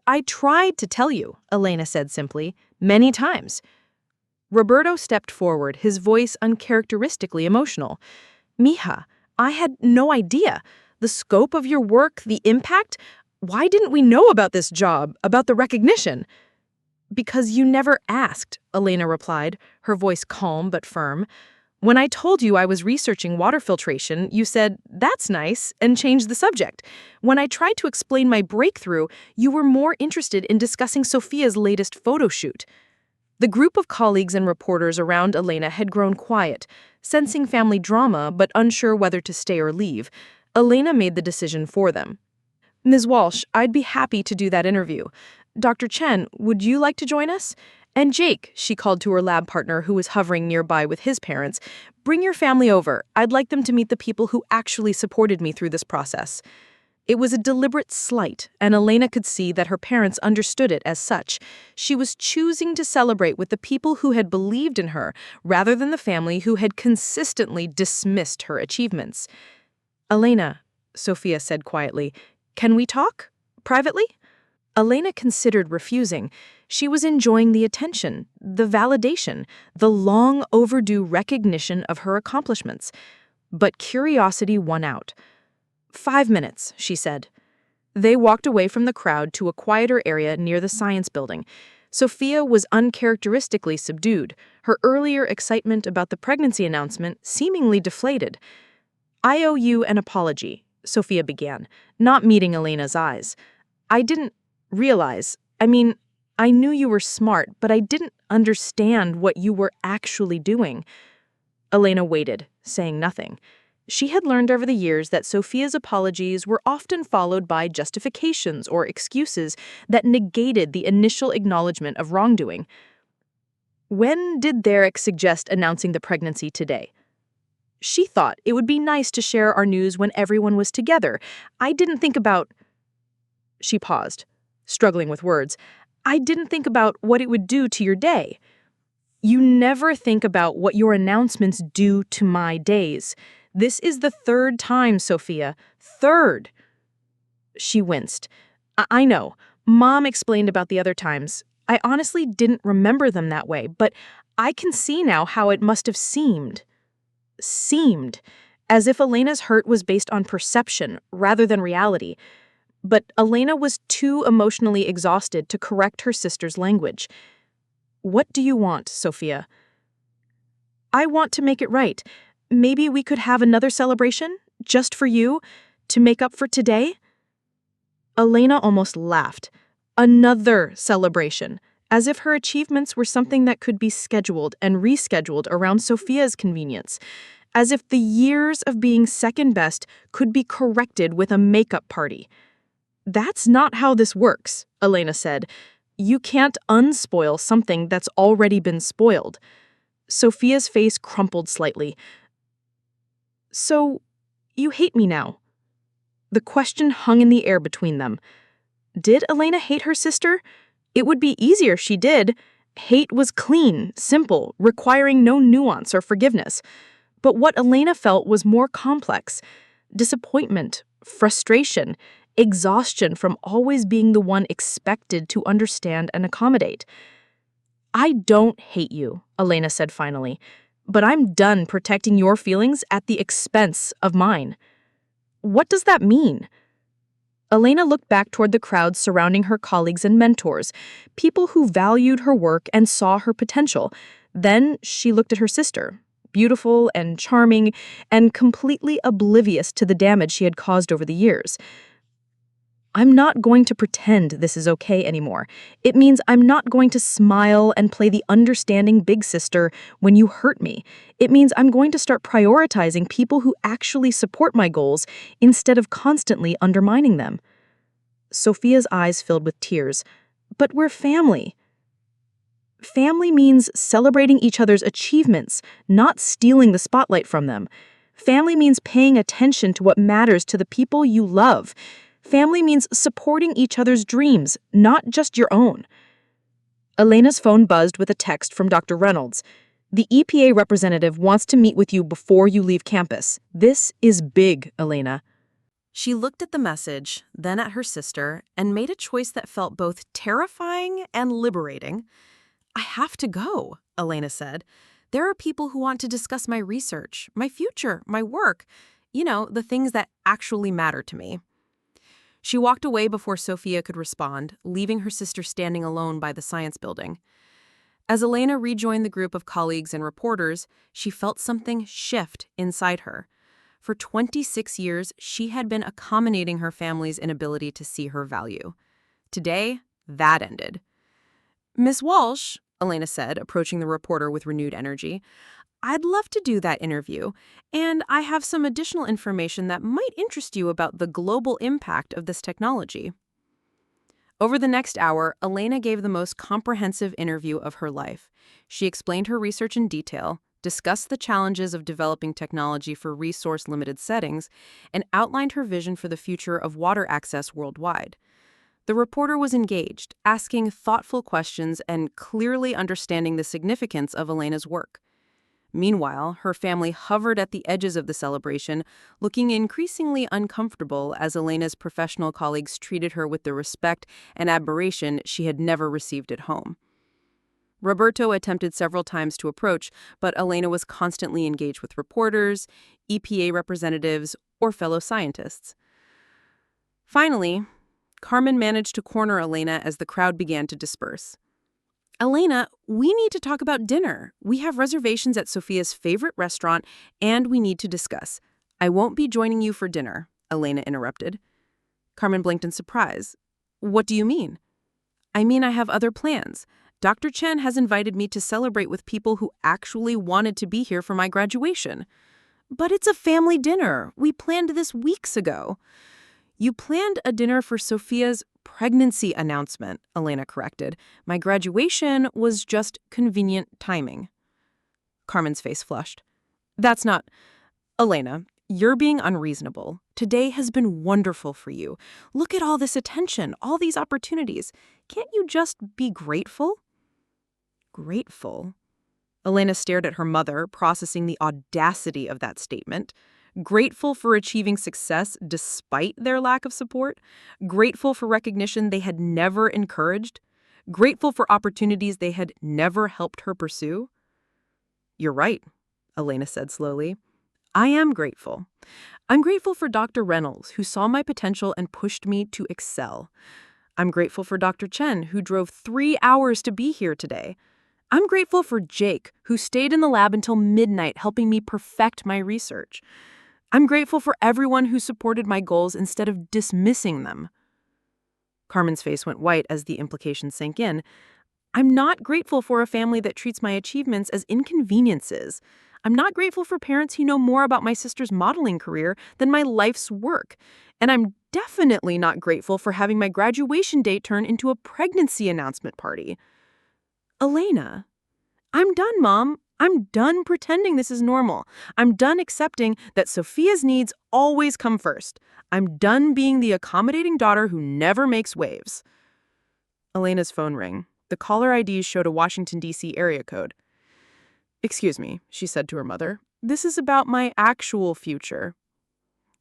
"I tried to tell you," Elena said simply, "many times." Roberto stepped forward, his voice uncharacteristically emotional. "Mija, I had no idea. The scope of your work, the impact. Why didn't we know about this job, about the recognition?" "Because you never asked," Elena replied, her voice calm but firm. "When I told you I was researching water filtration, you said, 'That's nice,' and changed the subject. When I tried to explain my breakthrough, you were more interested in discussing Sophia's latest photo shoot." The group of colleagues and reporters around Elena had grown quiet, sensing family drama but unsure whether to stay or leave. Elena made the decision for them. "Ms. Walsh, I'd be happy to do that interview. Dr. Chen, would you like to join us? And Jake," she called to her lab partner who was hovering nearby with his parents, "bring your family over. I'd like them to meet the people who actually supported me through this process." It was a deliberate slight, and Elena could see that her parents understood it as such. She was choosing to celebrate with the people who had believed in her, rather than the family who had consistently dismissed her achievements. "Elena," Sophia said quietly, "can we talk? Privately?" Elena considered refusing. She was enjoying the attention, the validation, the long overdue recognition of her accomplishments. But curiosity won out. "5 minutes," she said. They walked away from the crowd to a quieter area near the science building. Sophia was uncharacteristically subdued, her earlier excitement about the pregnancy announcement seemingly deflated. "I owe you an apology," Sophia began, not meeting Elena's eyes. "I didn't realize, I knew you were smart, but I didn't understand what you were actually doing." Elena waited, saying nothing. She had learned over the years that Sophia's apologies were often followed by justifications or excuses that negated the initial acknowledgement of wrongdoing. "When did Derek suggest announcing the pregnancy today?" "She thought it would be nice to share our news when everyone was together. I didn't think about—" She paused, struggling with words. "I didn't think about what it would do to your day." "You never think about what your announcements do to my days. This is the 3rd time, Sophia. 3rd." She winced. I know. Mom explained about the other times. I honestly didn't remember them that way, but I can see now how it must have seemed. as if Elena's hurt was based on perception rather than reality. But Elena was too emotionally exhausted to correct her sister's language. "What do you want, Sophia?" "I want to make it right. Maybe we could have another celebration, just for you, to make up for today?" Elena almost laughed. Another celebration, as if her achievements were something that could be scheduled and rescheduled around Sophia's convenience, as if the years of being second best could be corrected with a makeup party. "That's not how this works," Elena said. "You can't unspoil something that's already been spoiled." Sophia's face crumpled slightly. "So, you hate me now?" The question hung in the air between them. Did Elena hate her sister? It would be easier if she did. Hate was clean, simple, requiring no nuance or forgiveness. But what Elena felt was more complex. Disappointment, frustration, exhaustion from always being the one expected to understand and accommodate. "I don't hate you," Elena said finally, "but I'm done protecting your feelings at the expense of mine." "What does that mean?" Elena looked back toward the crowd surrounding her colleagues and mentors, people who valued her work and saw her potential. Then she looked at her sister, beautiful and charming and completely oblivious to the damage she had caused over the years. "I'm not going to pretend this is okay anymore. It means I'm not going to smile and play the understanding big sister when you hurt me. It means I'm going to start prioritizing people who actually support my goals instead of constantly undermining them." Sophia's eyes filled with tears. "But we're family." "Family means celebrating each other's achievements, not stealing the spotlight from them. Family means paying attention to what matters to the people you love. Family means supporting each other's dreams, not just your own." Elena's phone buzzed with a text from Dr. Reynolds. "The EPA representative wants to meet with you before you leave campus. This is big, Elena." She looked at the message, then at her sister, and made a choice that felt both terrifying and liberating. "I have to go," Elena said. "There are people who want to discuss my research, my future, my work, the things that actually matter to me." She walked away before Sophia could respond, leaving her sister standing alone by the science building. As Elena rejoined the group of colleagues and reporters, she felt something shift inside her. For 26 years, she had been accommodating her family's inability to see her value. Today, that ended. "Miss Walsh," Elena said, approaching the reporter with renewed energy, "I'd love to do that interview, and I have some additional information that might interest you about the global impact of this technology." Over the next hour, Elena gave the most comprehensive interview of her life. She explained her research in detail, discussed the challenges of developing technology for resource-limited settings, and outlined her vision for the future of water access worldwide. The reporter was engaged, asking thoughtful questions and clearly understanding the significance of Elena's work. Meanwhile, her family hovered at the edges of the celebration, looking increasingly uncomfortable as Elena's professional colleagues treated her with the respect and admiration she had never received at home. Roberto attempted several times to approach, but Elena was constantly engaged with reporters, EPA representatives, or fellow scientists. Finally, Carmen managed to corner Elena as the crowd began to disperse. "Elena, we need to talk about dinner. We have reservations at Sophia's favorite restaurant, and we need to discuss." "I won't be joining you for dinner," Elena interrupted. Carmen blinked in surprise. "What do you mean?" "I mean I have other plans. Dr. Chen has invited me to celebrate with people who actually wanted to be here for my graduation." "But it's a family dinner. We planned this weeks ago." "You planned a dinner for Sophia's pregnancy announcement," Elena corrected. "My graduation was just convenient timing." Carmen's face flushed. "That's not—" "Elena, you're being unreasonable. Today has been wonderful for you. Look at all this attention, all these opportunities. Can't you just be grateful?" "Grateful?" Elena stared at her mother, processing the audacity of that statement. Grateful for achieving success despite their lack of support? Grateful for recognition they had never encouraged? Grateful for opportunities they had never helped her pursue? "You're right," Elena said slowly. I am grateful. I'm grateful for Dr. Reynolds, who saw my potential and pushed me to excel. I'm grateful for Dr. Chen, who drove 3 hours to be here today. I'm grateful for Jake, who stayed in the lab until midnight helping me perfect my research. I'm grateful for everyone who supported my goals instead of dismissing them. Carmen's face went white as the implication sank in. I'm not grateful for a family that treats my achievements as inconveniences. I'm not grateful for parents who know more about my sister's modeling career than my life's work. And I'm definitely not grateful for having my graduation date turn into a pregnancy announcement party. Elena, I'm done, Mom. I'm done pretending this is normal. I'm done accepting that Sophia's needs always come first. I'm done being the accommodating daughter who never makes waves. Elena's phone rang. The caller ID showed a Washington, D.C. area code. "Excuse me," she said to her mother. "This is about my actual future."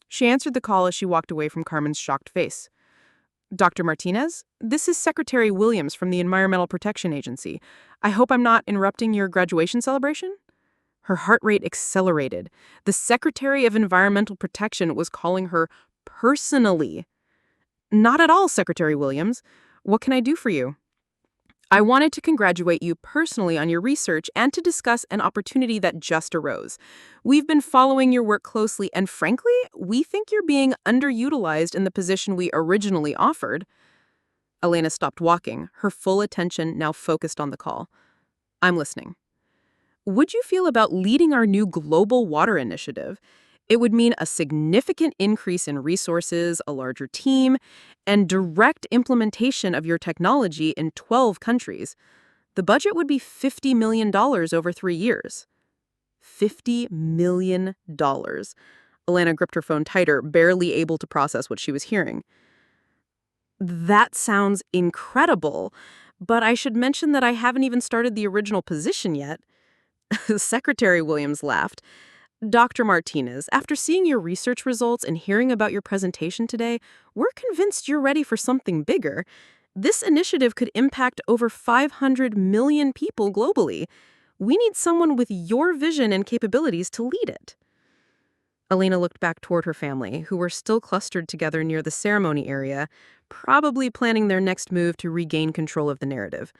She answered the call as she walked away from Carmen's shocked face. "Dr. Martinez, this is Secretary Williams from the Environmental Protection Agency. I hope I'm not interrupting your graduation celebration?" Her heart rate accelerated. The Secretary of Environmental Protection was calling her personally. "Not at all, Secretary Williams. What can I do for you?" "I wanted to congratulate you personally on your research and to discuss an opportunity that just arose. We've been following your work closely, and frankly, we think you're being underutilized in the position we originally offered." Elena stopped walking, her full attention now focused on the call. "I'm listening. Would you feel about leading our new global water initiative? It would mean a significant increase in resources, a larger team, and direct implementation of your technology in 12 countries. The budget would be $50 million over 3 years." $50 million. Elena gripped her phone tighter, barely able to process what she was hearing. "That sounds incredible, but I should mention that I haven't even started the original position yet." Secretary Williams laughed. "Dr. Martinez, after seeing your research results and hearing about your presentation today, we're convinced you're ready for something bigger. This initiative could impact over 500 million people globally. We need someone with your vision and capabilities to lead it." Elena looked back toward her family, who were still clustered together near the ceremony area, probably planning their next move to regain control of the narrative.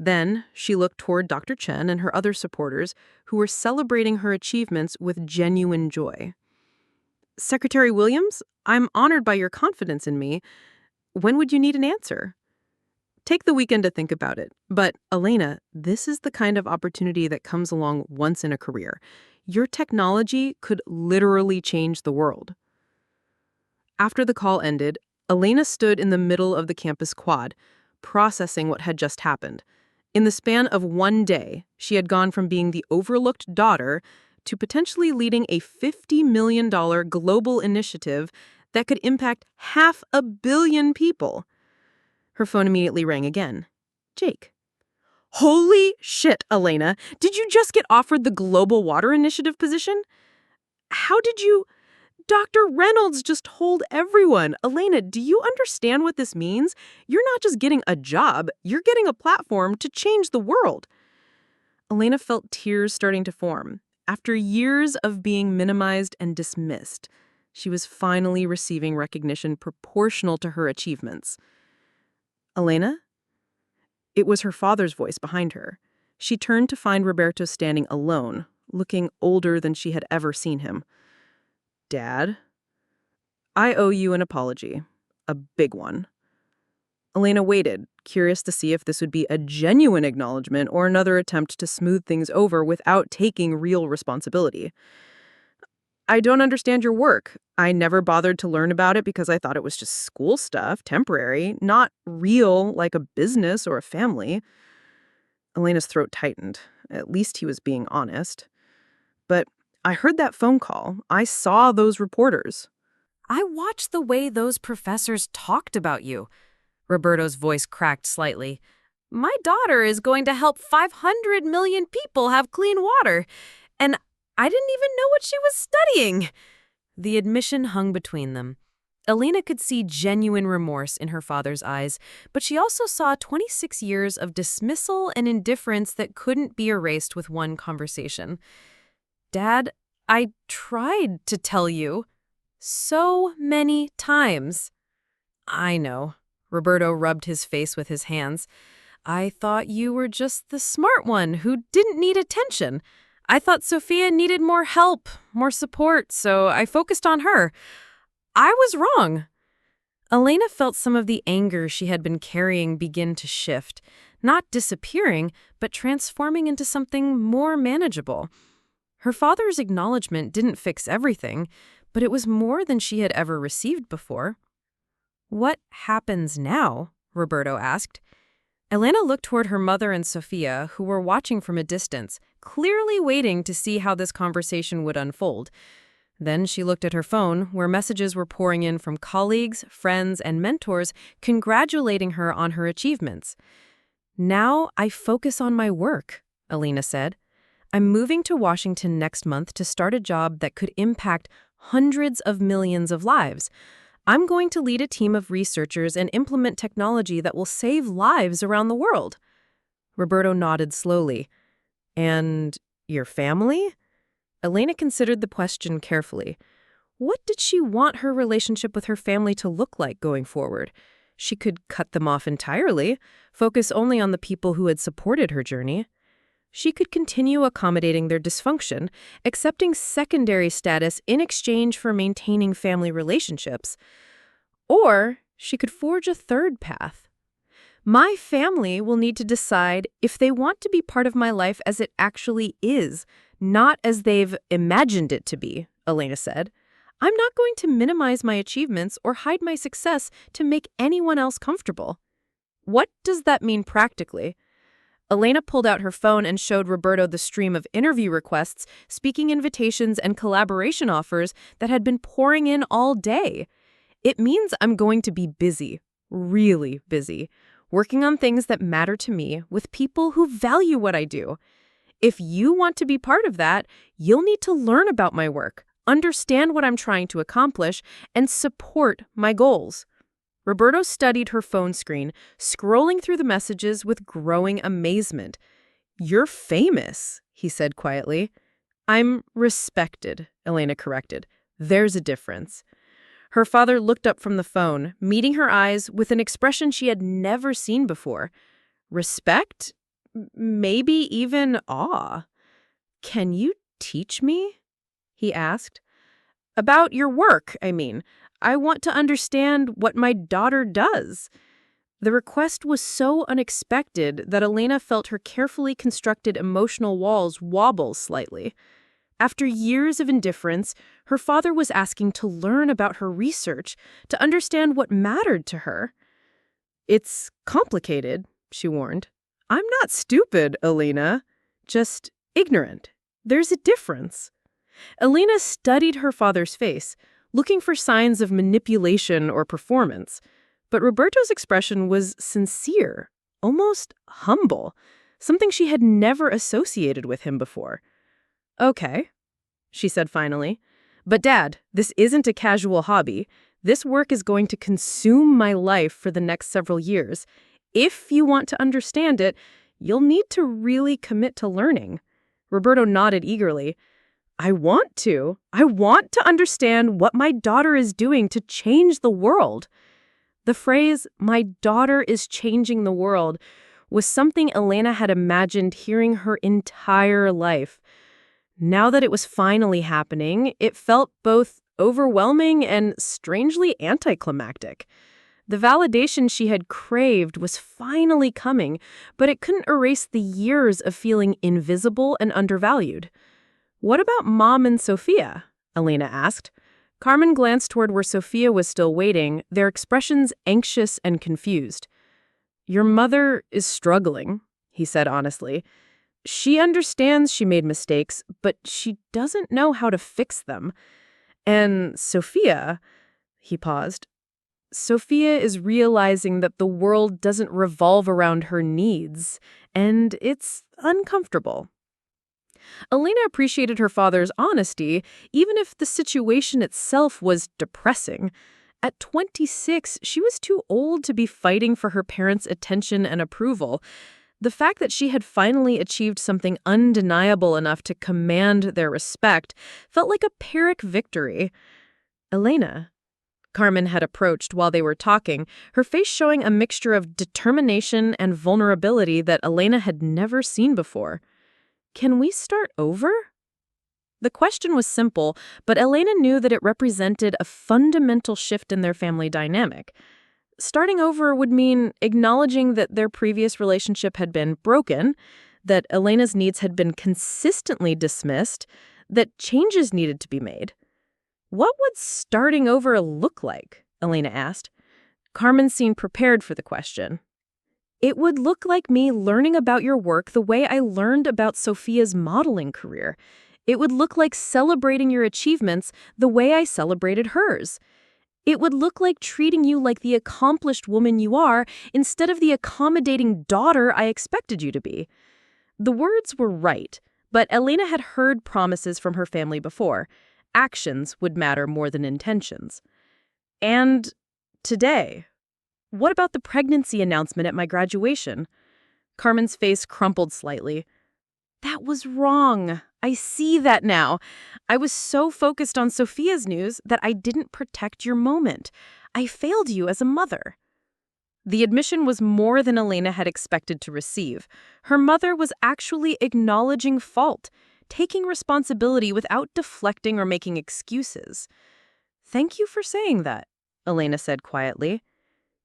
Then she looked toward Dr. Chen and her other supporters, who were celebrating her achievements with genuine joy. "Secretary Williams, I'm honored by your confidence in me. When would you need an answer?" "Take the weekend to think about it. But, Elena, this is the kind of opportunity that comes along once in a career. Your technology could literally change the world." After the call ended, Elena stood in the middle of the campus quad, processing what had just happened. In the span of 1 day, she had gone from being the overlooked daughter to potentially leading a $50 million global initiative that could impact 500 million people. Her phone immediately rang again. Jake. "Holy shit, Elena! Did you just get offered the Global Water Initiative position? How did you... Dr. Reynolds just told everyone. Elena, do you understand what this means? You're not just getting a job, you're getting a platform to change the world." Elena felt tears starting to form. After years of being minimized and dismissed, she was finally receiving recognition proportional to her achievements. "Elena?" It was her father's voice behind her. She turned to find Roberto standing alone, looking older than she had ever seen him. "Dad, I owe you an apology. A big one." Elena waited, curious to see if this would be a genuine acknowledgement or another attempt to smooth things over without taking real responsibility. "I don't understand your work. I never bothered to learn about it because I thought it was just school stuff, temporary, not real like a business or a family." Elena's throat tightened. At least he was being honest. "But I heard that phone call. I saw those reporters." "I watched the way those professors talked about you." Roberto's voice cracked slightly. "My daughter is going to help 500 million people have clean water, and I didn't even know what she was studying." The admission hung between them. Elena could see genuine remorse in her father's eyes, but she also saw 26 years of dismissal and indifference that couldn't be erased with one conversation. "Dad, I tried to tell you. So many times. I know. Roberto rubbed his face with his hands. I thought you were just the smart one who didn't need attention. I thought Sophia needed more help, more support, so I focused on her. I was wrong. Elena felt some of the anger she had been carrying begin to shift, not disappearing, but transforming into something more manageable. Her father's acknowledgement didn't fix everything, but it was more than she had ever received before. What happens now? Roberto asked. Elena looked toward her mother and Sophia, who were watching from a distance, clearly waiting to see how this conversation would unfold. Then she looked at her phone, where messages were pouring in from colleagues, friends, and mentors congratulating her on her achievements. Now I focus on my work, Elena said. I'm moving to Washington next month to start a job that could impact hundreds of millions of lives. I'm going to lead a team of researchers and implement technology that will save lives around the world. Roberto nodded slowly. And your family? Elena considered the question carefully. What did she want her relationship with her family to look like going forward? She could cut them off entirely, focus only on the people who had supported her journey. She could continue accommodating their dysfunction, accepting secondary status in exchange for maintaining family relationships. Or she could forge a third path. My family will need to decide if they want to be part of my life as it actually is, not as they've imagined it to be, Elena said. I'm not going to minimize my achievements or hide my success to make anyone else comfortable. What does that mean practically? Elena pulled out her phone and showed Roberto the stream of interview requests, speaking invitations, and collaboration offers that had been pouring in all day. It means I'm going to be busy, really busy, working on things that matter to me with people who value what I do. If you want to be part of that, you'll need to learn about my work, understand what I'm trying to accomplish, and support my goals. Roberto studied her phone screen, scrolling through the messages with growing amazement. You're famous, he said quietly. I'm respected, Elena corrected. There's a difference. Her father looked up from the phone, meeting her eyes with an expression she had never seen before. Respect? Maybe even awe. Can you teach me? He asked. About your work, I mean. I want to understand what my daughter does. The request was so unexpected that Elena felt her carefully constructed emotional walls wobble slightly. After years of indifference, her father was asking to learn about her research, to understand what mattered to her. It's complicated, she warned. I'm not stupid, Elena. Just ignorant. There's a difference. Elena studied her father's face, looking for signs of manipulation or performance. But Roberto's expression was sincere, almost humble, something she had never associated with him before. Okay, she said finally. But Dad, this isn't a casual hobby. This work is going to consume my life for the next several years. If you want to understand it, you'll need to really commit to learning. Roberto nodded eagerly. I want to understand what my daughter is doing to change the world. The phrase, my daughter is changing the world, was something Elena had imagined hearing her entire life. Now that it was finally happening, it felt both overwhelming and strangely anticlimactic. The validation she had craved was finally coming, but it couldn't erase the years of feeling invisible and undervalued. What about Mom and Sophia? Elena asked. Carmen glanced toward where Sophia was still waiting, their expressions anxious and confused. Your mother is struggling, he said honestly. She understands she made mistakes, but she doesn't know how to fix them. And Sophia, he paused, Sophia is realizing that the world doesn't revolve around her needs, and it's uncomfortable. Elena appreciated her father's honesty, even if the situation itself was depressing. At 26, she was too old to be fighting for her parents' attention and approval. The fact that she had finally achieved something undeniable enough to command their respect felt like a Pyrrhic victory. Elena, Carmen had approached while they were talking, her face showing a mixture of determination and vulnerability that Elena had never seen before. Can we start over? The question was simple, but Elena knew that it represented a fundamental shift in their family dynamic. Starting over would mean acknowledging that their previous relationship had been broken, that Elena's needs had been consistently dismissed, that changes needed to be made. What would starting over look like? Elena asked. Carmen seemed prepared for the question. It would look like me learning about your work the way I learned about Sophia's modeling career. It would look like celebrating your achievements the way I celebrated hers. It would look like treating you like the accomplished woman you are instead of the accommodating daughter I expected you to be. The words were right, but Elena had heard promises from her family before. Actions would matter more than intentions. And today, what about the pregnancy announcement at my graduation? Carmen's face crumpled slightly. That was wrong. I see that now. I was so focused on Sophia's news that I didn't protect your moment. I failed you as a mother. The admission was more than Elena had expected to receive. Her mother was actually acknowledging fault, taking responsibility without deflecting or making excuses. Thank you for saying that, Elena said quietly.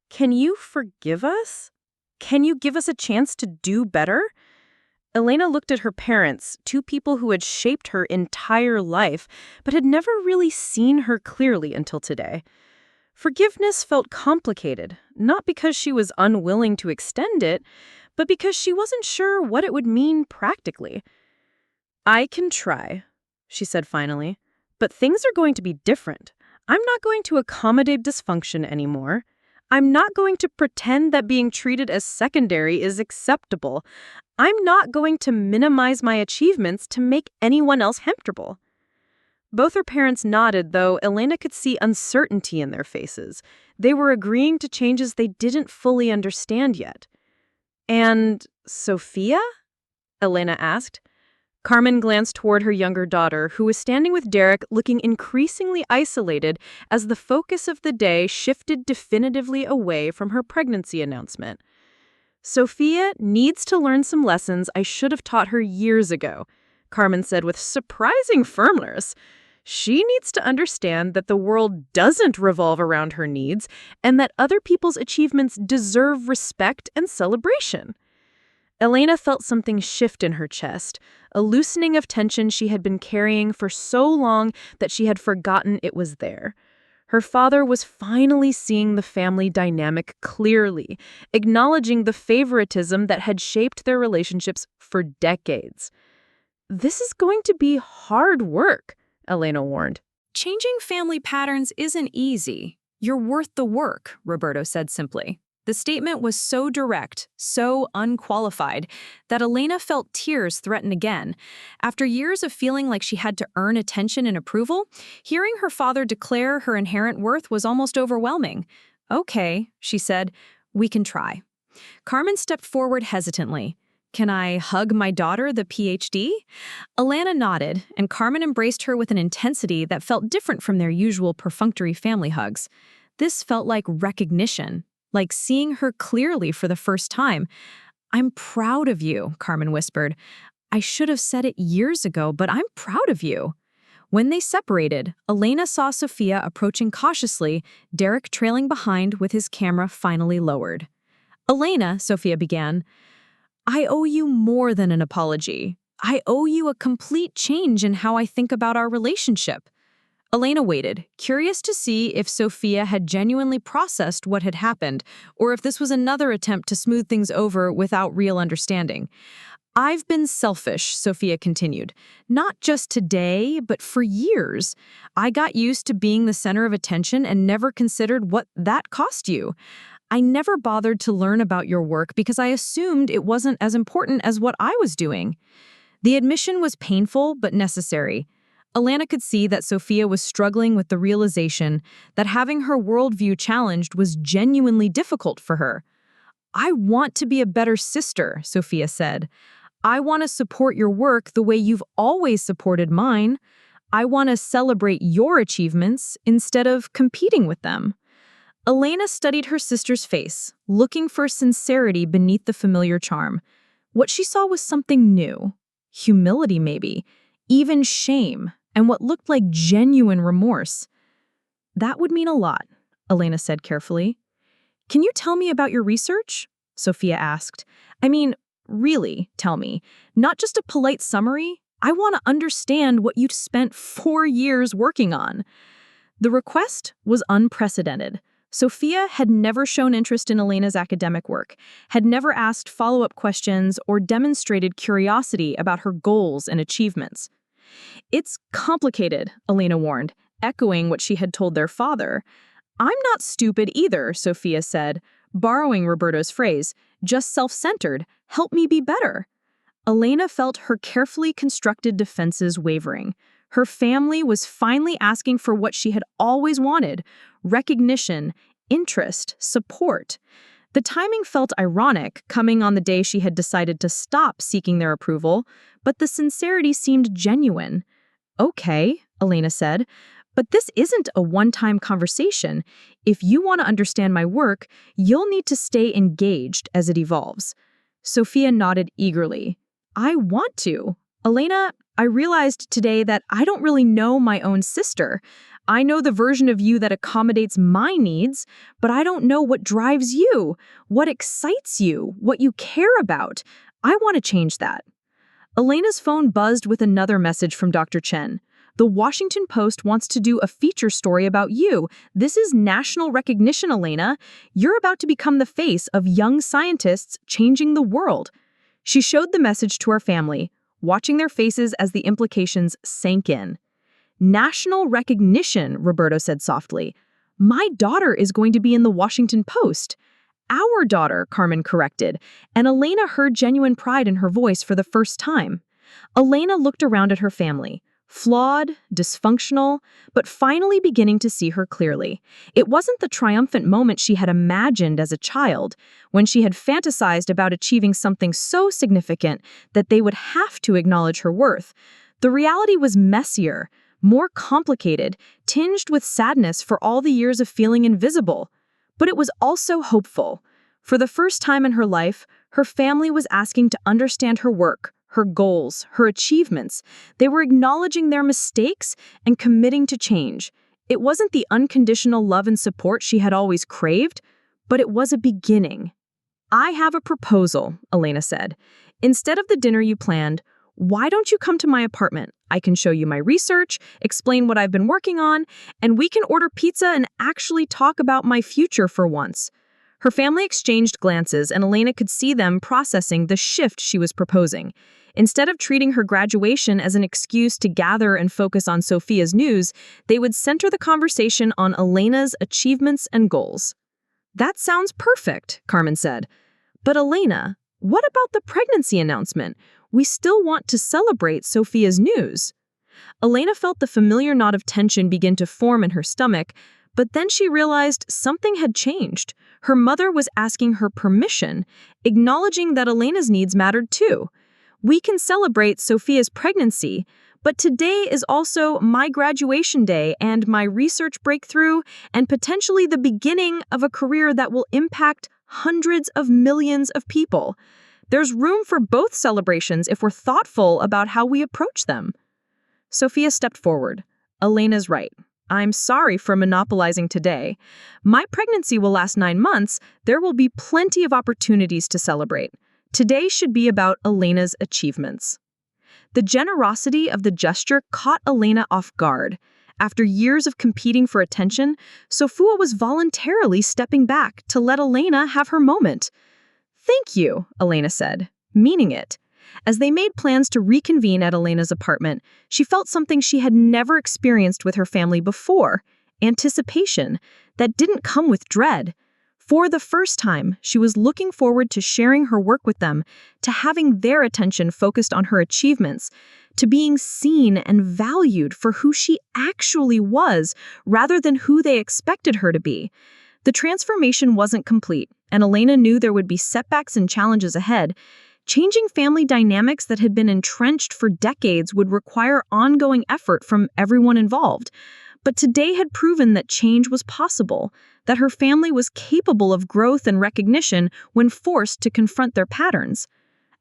Can you forgive us? Can you give us a chance to do better? Elena looked at her parents, two people who had shaped her entire life, but had never really seen her clearly until today. Forgiveness felt complicated, not because she was unwilling to extend it, but because she wasn't sure what it would mean practically. I can try, she said finally, but things are going to be different. I'm not going to accommodate dysfunction anymore. I'm not going to pretend that being treated as secondary is acceptable. I'm not going to minimize my achievements to make anyone else comfortable. Both her parents nodded, though Elena could see uncertainty in their faces. They were agreeing to changes they didn't fully understand yet. And Sophia? Elena asked. Carmen glanced toward her younger daughter, who was standing with Derek, looking increasingly isolated as the focus of the day shifted definitively away from her pregnancy announcement. Sophia needs to learn some lessons I should have taught her years ago, Carmen said with surprising firmness. She needs to understand that the world doesn't revolve around her needs and that other people's achievements deserve respect and celebration. Elena felt something shift in her chest, a loosening of tension she had been carrying for so long that she had forgotten it was there. Her father was finally seeing the family dynamic clearly, acknowledging the favoritism that had shaped their relationships for decades. This is going to be hard work, Elena warned. Changing family patterns isn't easy. You're worth the work, Roberto said simply. The statement was so direct, so unqualified, that Elena felt tears threaten again. After years of feeling like she had to earn attention and approval, hearing her father declare her inherent worth was almost overwhelming. Okay, she said, we can try. Carmen stepped forward hesitantly. Can I hug my daughter, the PhD? Elena nodded, and Carmen embraced her with an intensity that felt different from their usual perfunctory family hugs. This felt like recognition. Like seeing her clearly for the first time. I'm proud of you, Carmen whispered. I should have said it years ago, but I'm proud of you. When they separated, Elena saw Sophia approaching cautiously, Derek trailing behind with his camera finally lowered. Elena, Sophia began, I owe you more than an apology. I owe you a complete change in how I think about our relationship. Elena waited, curious to see if Sophia had genuinely processed what had happened, or if this was another attempt to smooth things over without real understanding. I've been selfish, Sophia continued. Not just today, but for years. I got used to being the center of attention and never considered what that cost you. I never bothered to learn about your work because I assumed it wasn't as important as what I was doing. The admission was painful but necessary. Elena could see that Sophia was struggling with the realization that having her worldview challenged was genuinely difficult for her. I want to be a better sister, Sophia said. I want to support your work the way you've always supported mine. I want to celebrate your achievements instead of competing with them. Elena studied her sister's face, looking for sincerity beneath the familiar charm. What she saw was something new. Humility, maybe. Even shame, and what looked like genuine remorse. That would mean a lot, Elena said carefully. Can you tell me about your research? Sophia asked. I mean, really, tell me. Not just a polite summary. I want to understand what you'd spent 4 years working on. The request was unprecedented. Sophia had never shown interest in Elena's academic work, had never asked follow-up questions or demonstrated curiosity about her goals and achievements. It's complicated, Elena warned, echoing what she had told their father. I'm not stupid either, Sophia said, borrowing Roberto's phrase, just self-centered, help me be better. Elena felt her carefully constructed defenses wavering. Her family was finally asking for what she had always wanted: recognition, interest, support. The timing felt ironic, coming on the day she had decided to stop seeking their approval, but the sincerity seemed genuine. Okay, Elena said, but this isn't a one-time conversation. If you want to understand my work, you'll need to stay engaged as it evolves. Sophia nodded eagerly. I want to. Elena, I realized today that I don't really know my own sister. I know the version of you that accommodates my needs, but I don't know what drives you, what excites you, what you care about. I want to change that. Elena's phone buzzed with another message from Dr. Chen. The Washington Post wants to do a feature story about you. This is national recognition, Elena. You're about to become the face of young scientists changing the world. She showed the message to her family, watching their faces as the implications sank in. National recognition, Roberto said softly. My daughter is going to be in the Washington Post. Our daughter, Carmen corrected, and Elena heard genuine pride in her voice for the first time. Elena looked around at her family. Flawed, dysfunctional, but finally beginning to see her clearly. It wasn't the triumphant moment she had imagined as a child, when she had fantasized about achieving something so significant that they would have to acknowledge her worth. The reality was messier, more complicated, tinged with sadness for all the years of feeling invisible. But it was also hopeful. For the first time in her life, her family was asking to understand her work, her goals, her achievements. They were acknowledging their mistakes and committing to change. It wasn't the unconditional love and support she had always craved, but it was a beginning. I have a proposal, Elena said. Instead of the dinner you planned, why don't you come to my apartment? I can show you my research, explain what I've been working on, and we can order pizza and actually talk about my future for once. Her family exchanged glances, and Elena could see them processing the shift she was proposing. Instead of treating her graduation as an excuse to gather and focus on Sophia's news, they would center the conversation on Elena's achievements and goals. That sounds perfect, Carmen said. But Elena, what about the pregnancy announcement? We still want to celebrate Sophia's news. Elena felt the familiar knot of tension begin to form in her stomach, but then she realized something had changed. Her mother was asking her permission, acknowledging that Elena's needs mattered too. We can celebrate Sophia's pregnancy, but today is also my graduation day and my research breakthrough and potentially the beginning of a career that will impact hundreds of millions of people. There's room for both celebrations if we're thoughtful about how we approach them. Sophia stepped forward. Elena's right. I'm sorry for monopolizing today. My pregnancy will last 9 months. There will be plenty of opportunities to celebrate. Today should be about Elena's achievements. The generosity of the gesture caught Elena off guard. After years of competing for attention, Sophia was voluntarily stepping back to let Elena have her moment. Thank you, Elena said, meaning it. As they made plans to reconvene at Elena's apartment, she felt something she had never experienced with her family before: anticipation that didn't come with dread. For the first time, she was looking forward to sharing her work with them, to having their attention focused on her achievements, to being seen and valued for who she actually was rather than who they expected her to be. The transformation wasn't complete, and Elena knew there would be setbacks and challenges ahead. Changing family dynamics that had been entrenched for decades would require ongoing effort from everyone involved. But today had proven that change was possible, that her family was capable of growth and recognition when forced to confront their patterns.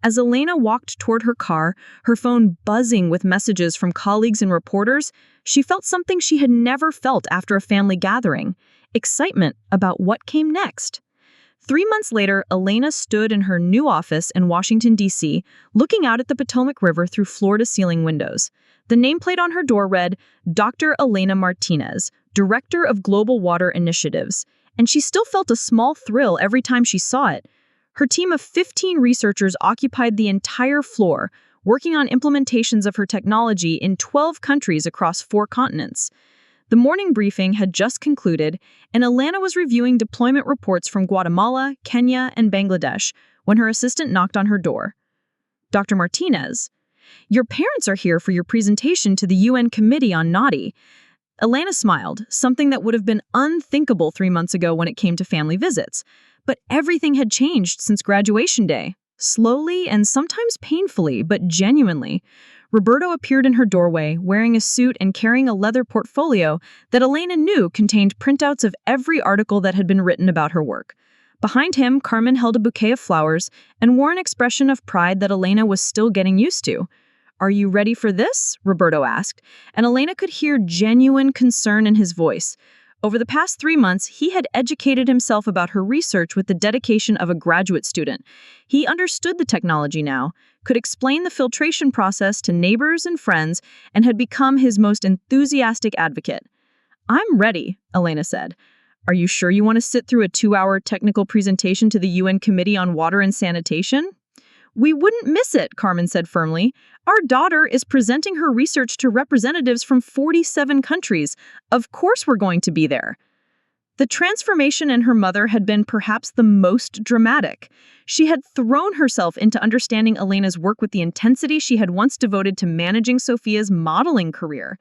As Elena walked toward her car, her phone buzzing with messages from colleagues and reporters, she felt something she had never felt after a family gathering: excitement about what came next. 3 months later, Elena stood in her new office in Washington, D.C., looking out at the Potomac River through floor-to-ceiling windows. The nameplate on her door read, Dr. Elena Martinez, Director of Global Water Initiatives, and she still felt a small thrill every time she saw it. Her team of 15 researchers occupied the entire floor, working on implementations of her technology in 12 countries across 4 continents. The morning briefing had just concluded, and Elena was reviewing deployment reports from Guatemala, Kenya, and Bangladesh when her assistant knocked on her door. Dr. Martinez, your parents are here for your presentation to the UN Committee on Naughty. Elena smiled, something that would have been unthinkable 3 months ago when it came to family visits. But everything had changed since graduation day. Slowly and sometimes painfully, but genuinely. Roberto appeared in her doorway, wearing a suit and carrying a leather portfolio that Elena knew contained printouts of every article that had been written about her work. Behind him, Carmen held a bouquet of flowers and wore an expression of pride that Elena was still getting used to. "Are you ready for this?" Roberto asked, and Elena could hear genuine concern in his voice. Over the past 3 months, he had educated himself about her research with the dedication of a graduate student. He understood the technology now, could explain the filtration process to neighbors and friends, and had become his most enthusiastic advocate. "I'm ready," Elena said. "Are you sure you want to sit through a 2-hour technical presentation to the UN Committee on Water and Sanitation?" "We wouldn't miss it," Carmen said firmly. "Our daughter is presenting her research to representatives from 47 countries. Of course we're going to be there." The transformation in her mother had been perhaps the most dramatic. She had thrown herself into understanding Elena's work with the intensity she had once devoted to managing Sophia's modeling career.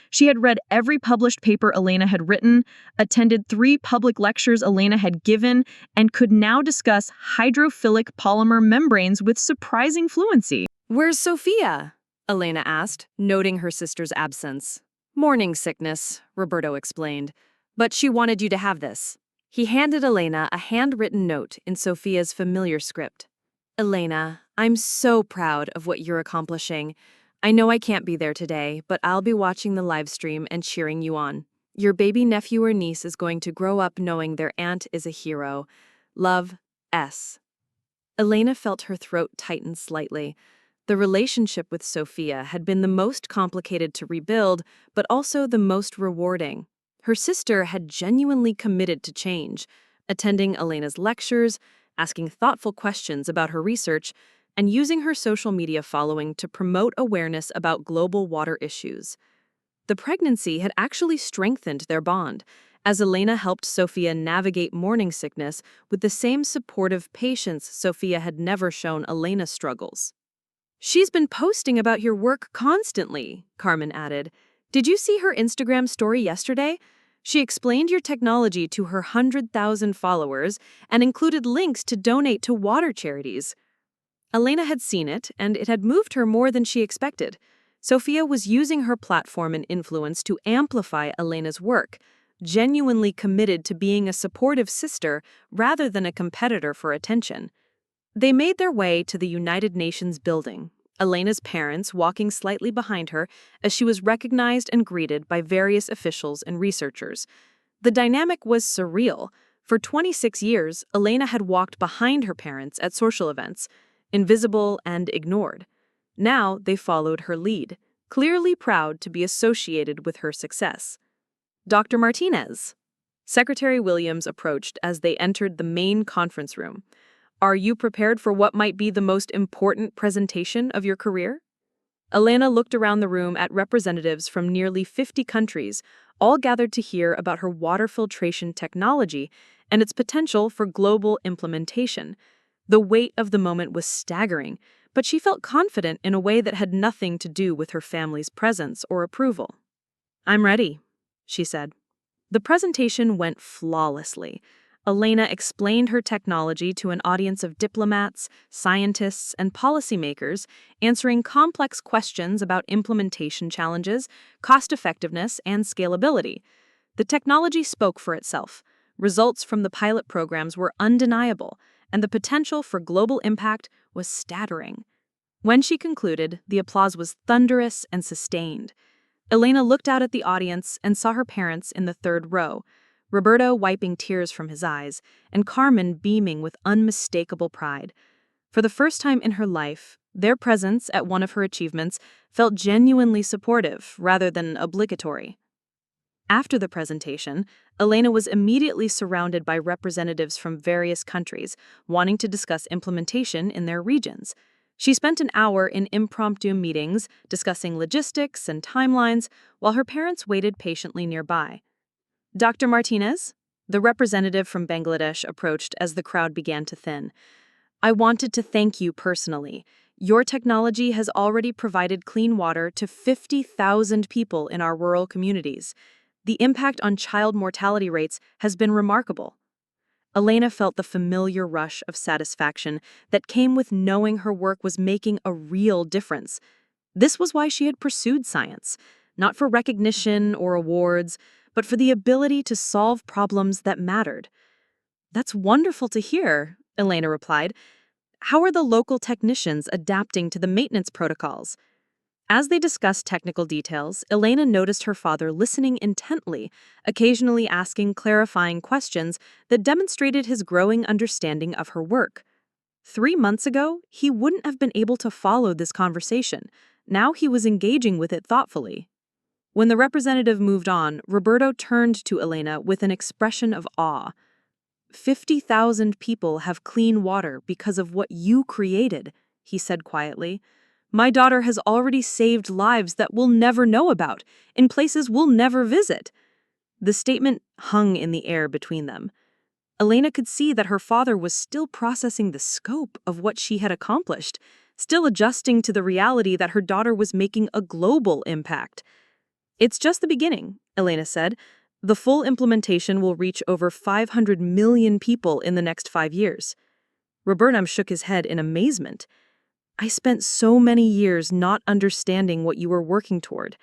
She had read every published paper Elena had written, attended 3 public lectures Elena had given, and could now discuss hydrophilic polymer membranes with surprising fluency. "Where's Sophia?" Elena asked, noting her sister's absence. "Morning sickness," Roberto explained. "But she wanted you to have this." He handed Elena a handwritten note in Sophia's familiar script. "Elena, I'm so proud of what you're accomplishing. I know I can't be there today, but I'll be watching the live stream and cheering you on. Your baby nephew or niece is going to grow up knowing their aunt is a hero. Love, S." Elena felt her throat tighten slightly. The relationship with Sophia had been the most complicated to rebuild, but also the most rewarding. Her sister had genuinely committed to change, attending Elena's lectures, asking thoughtful questions about her research, and using her social media following to promote awareness about global water issues. The pregnancy had actually strengthened their bond, as Elena helped Sophia navigate morning sickness with the same supportive patience Sophia had never shown Elena's struggles. "She's been posting about your work constantly," Carmen added. "Did you see her Instagram story yesterday? She explained your technology to her 100,000 followers and included links to donate to water charities." Elena had seen it, and it had moved her more than she expected. Sophia was using her platform and influence to amplify Elena's work, genuinely committed to being a supportive sister rather than a competitor for attention. They made their way to the United Nations building, Elena's parents walking slightly behind her as she was recognized and greeted by various officials and researchers. The dynamic was surreal. For 26 years, Elena had walked behind her parents at social events, invisible and ignored. Now they followed her lead, clearly proud to be associated with her success. "Dr. Martinez." Secretary Williams approached as they entered the main conference room. "Are you prepared for what might be the most important presentation of your career?" Elena looked around the room at representatives from nearly 50 countries, all gathered to hear about her water filtration technology and its potential for global implementation. The weight of the moment was staggering, but she felt confident in a way that had nothing to do with her family's presence or approval. "I'm ready," she said. The presentation went flawlessly. Elena explained her technology to an audience of diplomats, scientists, and policymakers, answering complex questions about implementation challenges, cost-effectiveness, and scalability. The technology spoke for itself. Results from the pilot programs were undeniable, and the potential for global impact was staggering. When she concluded, the applause was thunderous and sustained. Elena looked out at the audience and saw her parents in the third row, Roberto wiping tears from his eyes, and Carmen beaming with unmistakable pride. For the first time in her life, their presence at one of her achievements felt genuinely supportive rather than obligatory. After the presentation, Elena was immediately surrounded by representatives from various countries wanting to discuss implementation in their regions. She spent an hour in impromptu meetings discussing logistics and timelines while her parents waited patiently nearby. Dr. Martinez, the representative from Bangladesh, approached as the crowd began to thin. I wanted to thank you personally. Your technology has already provided clean water to 50,000 people in our rural communities. The impact on child mortality rates has been remarkable. Elena felt the familiar rush of satisfaction that came with knowing her work was making a real difference. This was why she had pursued science, not for recognition or awards, but for the ability to solve problems that mattered. That's wonderful to hear, Elena replied. How are the local technicians adapting to the maintenance protocols? As they discussed technical details, Elena noticed her father listening intently, occasionally asking clarifying questions that demonstrated his growing understanding of her work. 3 months ago, he wouldn't have been able to follow this conversation. Now he was engaging with it thoughtfully. When the representative moved on, Roberto turned to Elena with an expression of awe. 50,000 people have clean water because of what you created, he said quietly. My daughter has already saved lives that we'll never know about, in places we'll never visit. The statement hung in the air between them. Elena could see that her father was still processing the scope of what she had accomplished, still adjusting to the reality that her daughter was making a global impact. It's just the beginning, Elena said. The full implementation will reach over 500 million people in the next 5 years. Roberto shook his head in amazement. I spent so many years not understanding what you were working toward.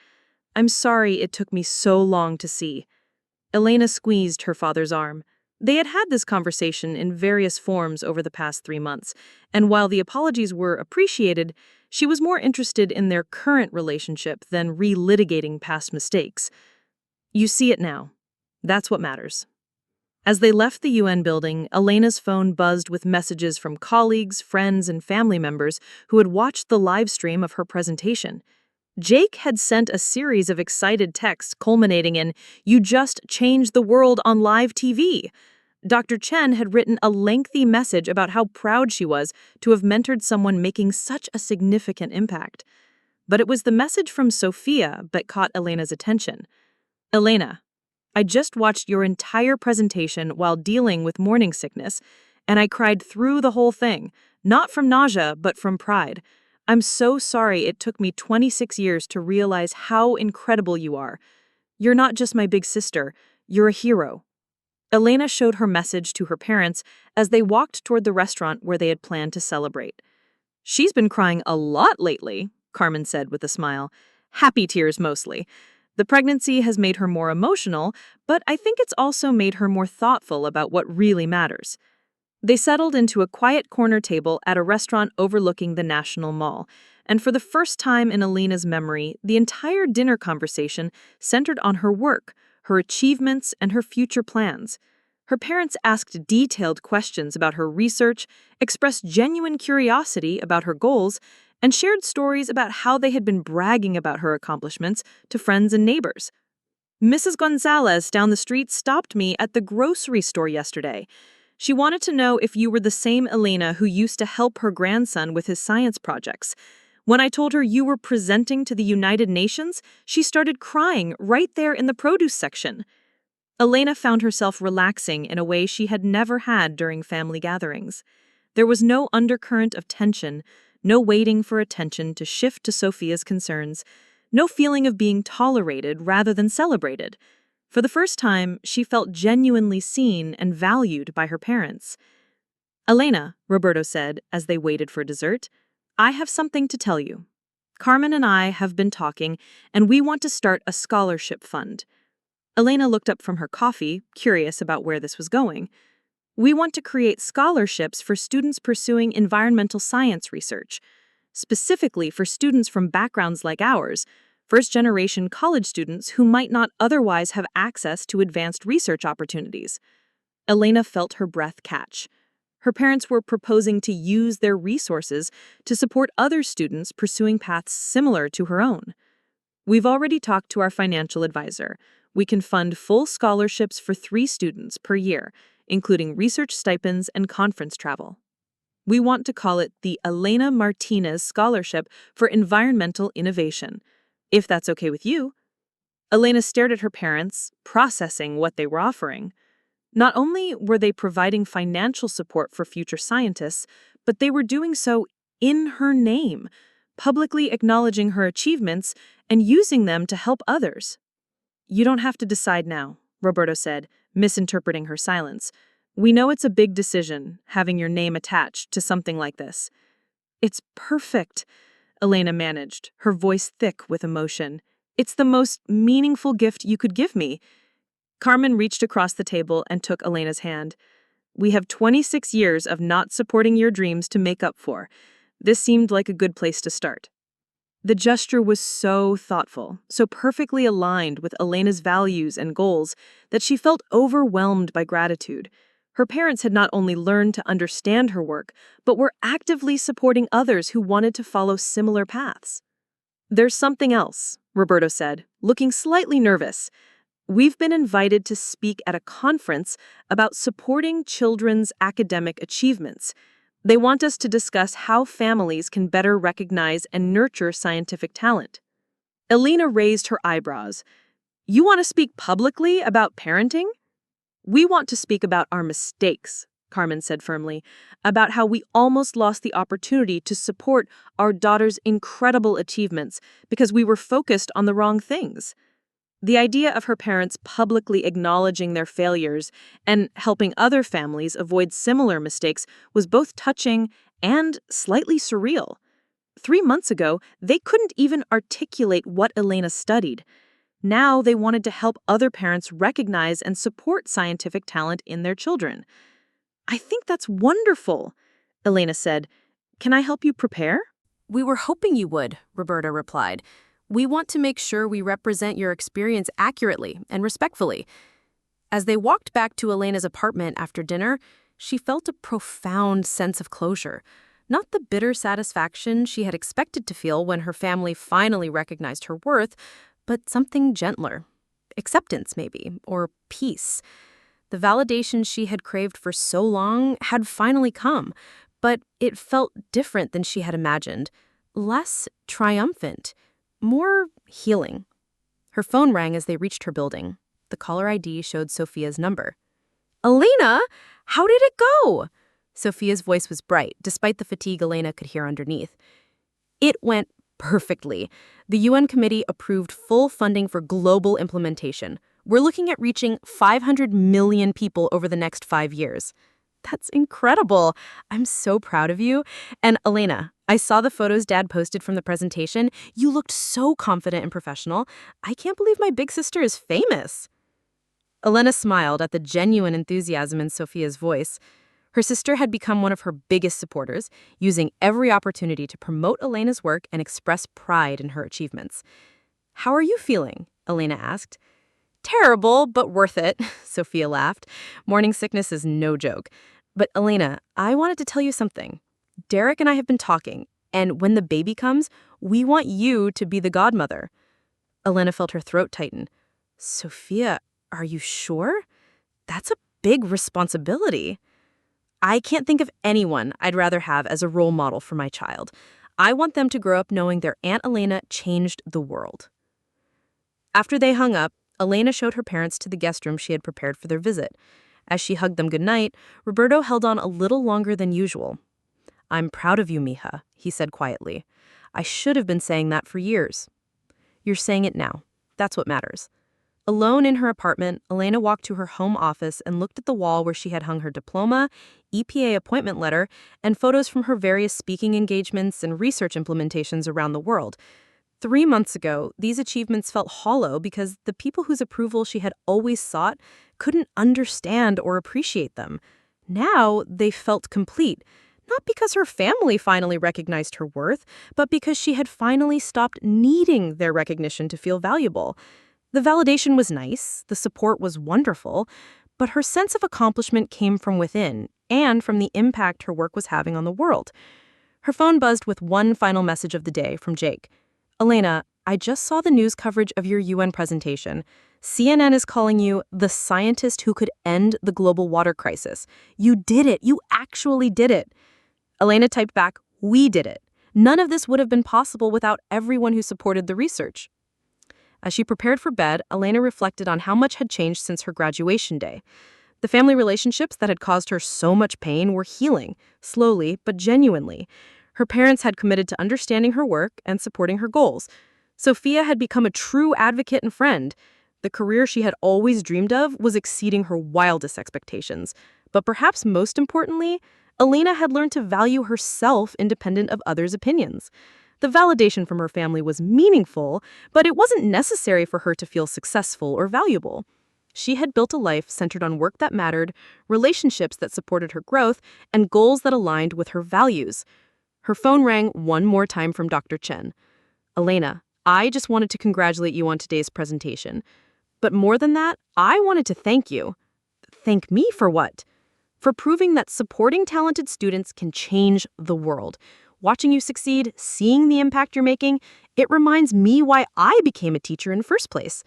I'm sorry it took me so long to see. Elena squeezed her father's arm. They had had this conversation in various forms over the past 3 months, and while the apologies were appreciated, she was more interested in their current relationship than relitigating past mistakes. You see it now. That's what matters. As they left the UN building, Elena's phone buzzed with messages from colleagues, friends, and family members who had watched the live stream of her presentation. Jake had sent a series of excited texts culminating in, "You just changed the world on live TV." Dr. Chen had written a lengthy message about how proud she was to have mentored someone making such a significant impact. But it was the message from Sophia that caught Elena's attention. Elena, I just watched your entire presentation while dealing with morning sickness, and I cried through the whole thing, not from nausea, but from pride. I'm so sorry it took me 26 years to realize how incredible you are. You're not just my big sister, you're a hero. Elena showed her message to her parents as they walked toward the restaurant where they had planned to celebrate. She's been crying a lot lately, Carmen said with a smile. Happy tears mostly. The pregnancy has made her more emotional, but I think it's also made her more thoughtful about what really matters. They settled into a quiet corner table at a restaurant overlooking the National Mall, and for the first time in Elena's memory, the entire dinner conversation centered on her work, her achievements, and her future plans. Her parents asked detailed questions about her research, expressed genuine curiosity about her goals, and shared stories about how they had been bragging about her accomplishments to friends and neighbors. Mrs. Gonzalez down the street stopped me at the grocery store yesterday. She wanted to know if you were the same Elena who used to help her grandson with his science projects. When I told her you were presenting to the United Nations, she started crying right there in the produce section. Elena found herself relaxing in a way she had never had during family gatherings. There was no undercurrent of tension, no waiting for attention to shift to Sophia's concerns, no feeling of being tolerated rather than celebrated. For the first time, she felt genuinely seen and valued by her parents. "Elena," Roberto said as they waited for dessert, "I have something to tell you. Carmen and I have been talking, and we want to start a scholarship fund." Elena looked up from her coffee, curious about where this was going. "We want to create scholarships for students pursuing environmental science research, specifically for students from backgrounds like ours, first-generation college students who might not otherwise have access to advanced research opportunities." Elena felt her breath catch. Her parents were proposing to use their resources to support other students pursuing paths similar to her own. "We've already talked to our financial advisor. We can fund full scholarships for 3 students per year, including research stipends and conference travel. We want to call it the Elena Martinez Scholarship for Environmental Innovation, if that's okay with you." Elena stared at her parents, processing what they were offering. Not only were they providing financial support for future scientists, but they were doing so in her name, publicly acknowledging her achievements and using them to help others. "You don't have to decide now," Roberto said, misinterpreting her silence. "We know it's a big decision, having your name attached to something like this." "It's perfect," Elena managed, her voice thick with emotion. "It's the most meaningful gift you could give me." Carmen reached across the table and took Elena's hand. "We have 26 years of not supporting your dreams to make up for. This seemed like a good place to start." The gesture was so thoughtful, so perfectly aligned with Elena's values and goals that she felt overwhelmed by gratitude. Her parents had not only learned to understand her work, but were actively supporting others who wanted to follow similar paths. "There's something else," Roberto said, looking slightly nervous. "We've been invited to speak at a conference about supporting children's academic achievements. They want us to discuss how families can better recognize and nurture scientific talent." Elena raised her eyebrows. "You want to speak publicly about parenting?" "We want to speak about our mistakes," Carmen said firmly, "about how we almost lost the opportunity to support our daughter's incredible achievements because we were focused on the wrong things." The idea of her parents publicly acknowledging their failures and helping other families avoid similar mistakes was both touching and slightly surreal. 3 months ago, they couldn't even articulate what Elena studied. Now they wanted to help other parents recognize and support scientific talent in their children. "I think that's wonderful," Elena said. "Can I help you prepare?" "We were hoping you would," Roberta replied. "We want to make sure we represent your experience accurately and respectfully." As they walked back to Elena's apartment after dinner, she felt a profound sense of closure. Not the bitter satisfaction she had expected to feel when her family finally recognized her worth, but something gentler. Acceptance, maybe, or peace. The validation she had craved for so long had finally come, but it felt different than she had imagined. Less triumphant. More healing. Her phone rang as they reached her building. The caller ID showed Sophia's number. "Elena, how did it go?" Sophia's voice was bright, despite the fatigue Elena could hear underneath. "It went perfectly. The UN committee approved full funding for global implementation. We're looking at reaching 500 million people over the next 5 years." "That's incredible. I'm so proud of you. And Elena, I saw the photos Dad posted from the presentation. You looked so confident and professional. I can't believe my big sister is famous." Elena smiled at the genuine enthusiasm in Sophia's voice. Her sister had become one of her biggest supporters, using every opportunity to promote Elena's work and express pride in her achievements. "How are you feeling?" Elena asked. "Terrible, but worth it," Sophia laughed. "Morning sickness is no joke. But Elena, I wanted to tell you something. Derek and I have been talking, and when the baby comes, we want you to be the godmother." Elena felt her throat tighten. "Sophia, are you sure? That's a big responsibility." "I can't think of anyone I'd rather have as a role model for my child. I want them to grow up knowing their Aunt Elena changed the world." After they hung up, Elena showed her parents to the guest room she had prepared for their visit. As she hugged them goodnight, Roberto held on a little longer than usual. "I'm proud of you, mija," he said quietly. "I should have been saying that for years." "You're saying it now. That's what matters." Alone in her apartment, Elena walked to her home office and looked at the wall where she had hung her diploma, EPA appointment letter, and photos from her various speaking engagements and research implementations around the world. 3 months ago, these achievements felt hollow because the people whose approval she had always sought couldn't understand or appreciate them. Now, they felt complete, not because her family finally recognized her worth, but because she had finally stopped needing their recognition to feel valuable. The validation was nice, the support was wonderful, but her sense of accomplishment came from within and from the impact her work was having on the world. Her phone buzzed with one final message of the day from Jake. Elena, I just saw the news coverage of your UN presentation. CNN is calling you the scientist who could end the global water crisis. You did it. You actually did it. Elena typed back, we did it. None of this would have been possible without everyone who supported the research. As she prepared for bed, Elena reflected on how much had changed since her graduation day. The family relationships that had caused her so much pain were healing, slowly but genuinely. Her parents had committed to understanding her work and supporting her goals. Sophia had become a true advocate and friend. The career she had always dreamed of was exceeding her wildest expectations. But perhaps most importantly, Elena had learned to value herself independent of others' opinions. The validation from her family was meaningful, but it wasn't necessary for her to feel successful or valuable. She had built a life centered on work that mattered, relationships that supported her growth, and goals that aligned with her values. Her phone rang one more time from Dr. Chen. Elena, I just wanted to congratulate you on today's presentation. But more than that, I wanted to thank you. Thank me for what? For proving that supporting talented students can change the world. Watching you succeed, seeing the impact you're making, it reminds me why I became a teacher in the first place.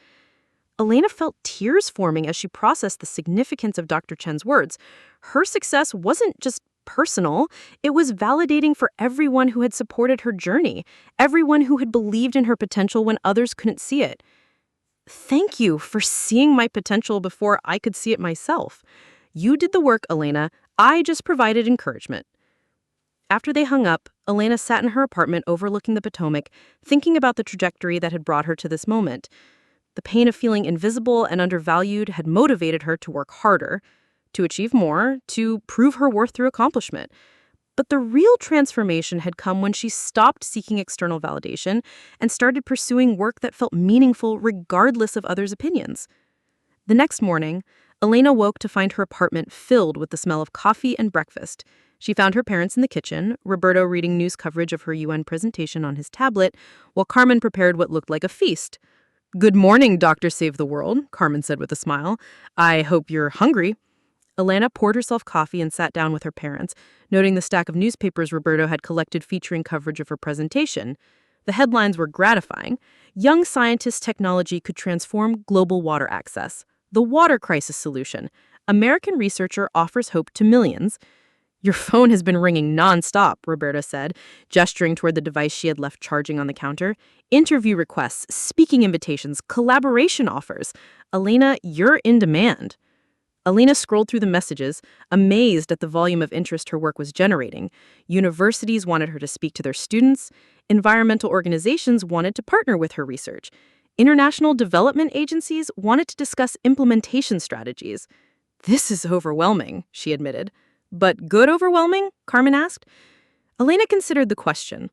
Elena felt tears forming as she processed the significance of Dr. Chen's words. Her success wasn't just personal, it was validating for everyone who had supported her journey, everyone who had believed in her potential when others couldn't see it. Thank you for seeing my potential before I could see it myself. You did the work, Elena. I just provided encouragement. After they hung up, Elena sat in her apartment overlooking the Potomac, thinking about the trajectory that had brought her to this moment. The pain of feeling invisible and undervalued had motivated her to work harder, to achieve more, to prove her worth through accomplishment. But the real transformation had come when she stopped seeking external validation and started pursuing work that felt meaningful regardless of others' opinions. The next morning, Elena woke to find her apartment filled with the smell of coffee and breakfast. She found her parents in the kitchen, Roberto reading news coverage of her UN presentation on his tablet, while Carmen prepared what looked like a feast. Good morning, Dr. Save the World, Carmen said with a smile. I hope you're hungry. Elena poured herself coffee and sat down with her parents, noting the stack of newspapers Roberto had collected featuring coverage of her presentation. The headlines were gratifying. Young scientists' technology could transform global water access. The water crisis solution. American researcher offers hope to millions. Your phone has been ringing nonstop, Roberta said, gesturing toward the device she had left charging on the counter. Interview requests, speaking invitations, collaboration offers. Elena, you're in demand. Elena scrolled through the messages, amazed at the volume of interest her work was generating. Universities wanted her to speak to their students. Environmental organizations wanted to partner with her research. International development agencies wanted to discuss implementation strategies. This is overwhelming, she admitted. But good overwhelming? Carmen asked. Elena considered the question.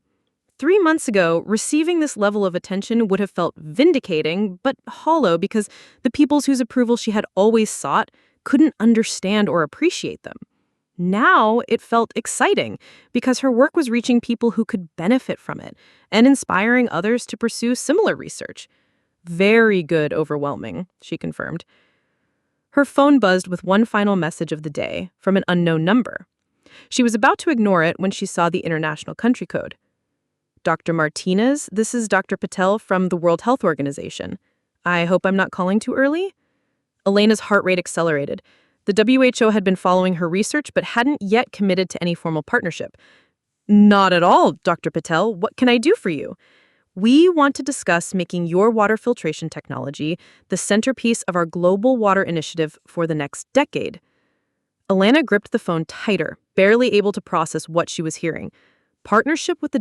3 months ago, receiving this level of attention would have felt vindicating, but hollow because the peoples whose approval she had always sought couldn't understand or appreciate them. Now it felt exciting because her work was reaching people who could benefit from it and inspiring others to pursue similar research. Very good overwhelming, she confirmed. Her phone buzzed with one final message of the day from an unknown number. She was about to ignore it when she saw the international country code. Dr. Martinez, this is Dr. Patel from the World Health Organization. I hope I'm not calling too early? Elena's heart rate accelerated. The WHO had been following her research but hadn't yet committed to any formal partnership. Not at all, Dr. Patel. What can I do for you? We want to discuss making your water filtration technology the centerpiece of our global water initiative for the next decade. Elena gripped the phone tighter, barely able to process what she was hearing. Partnership with the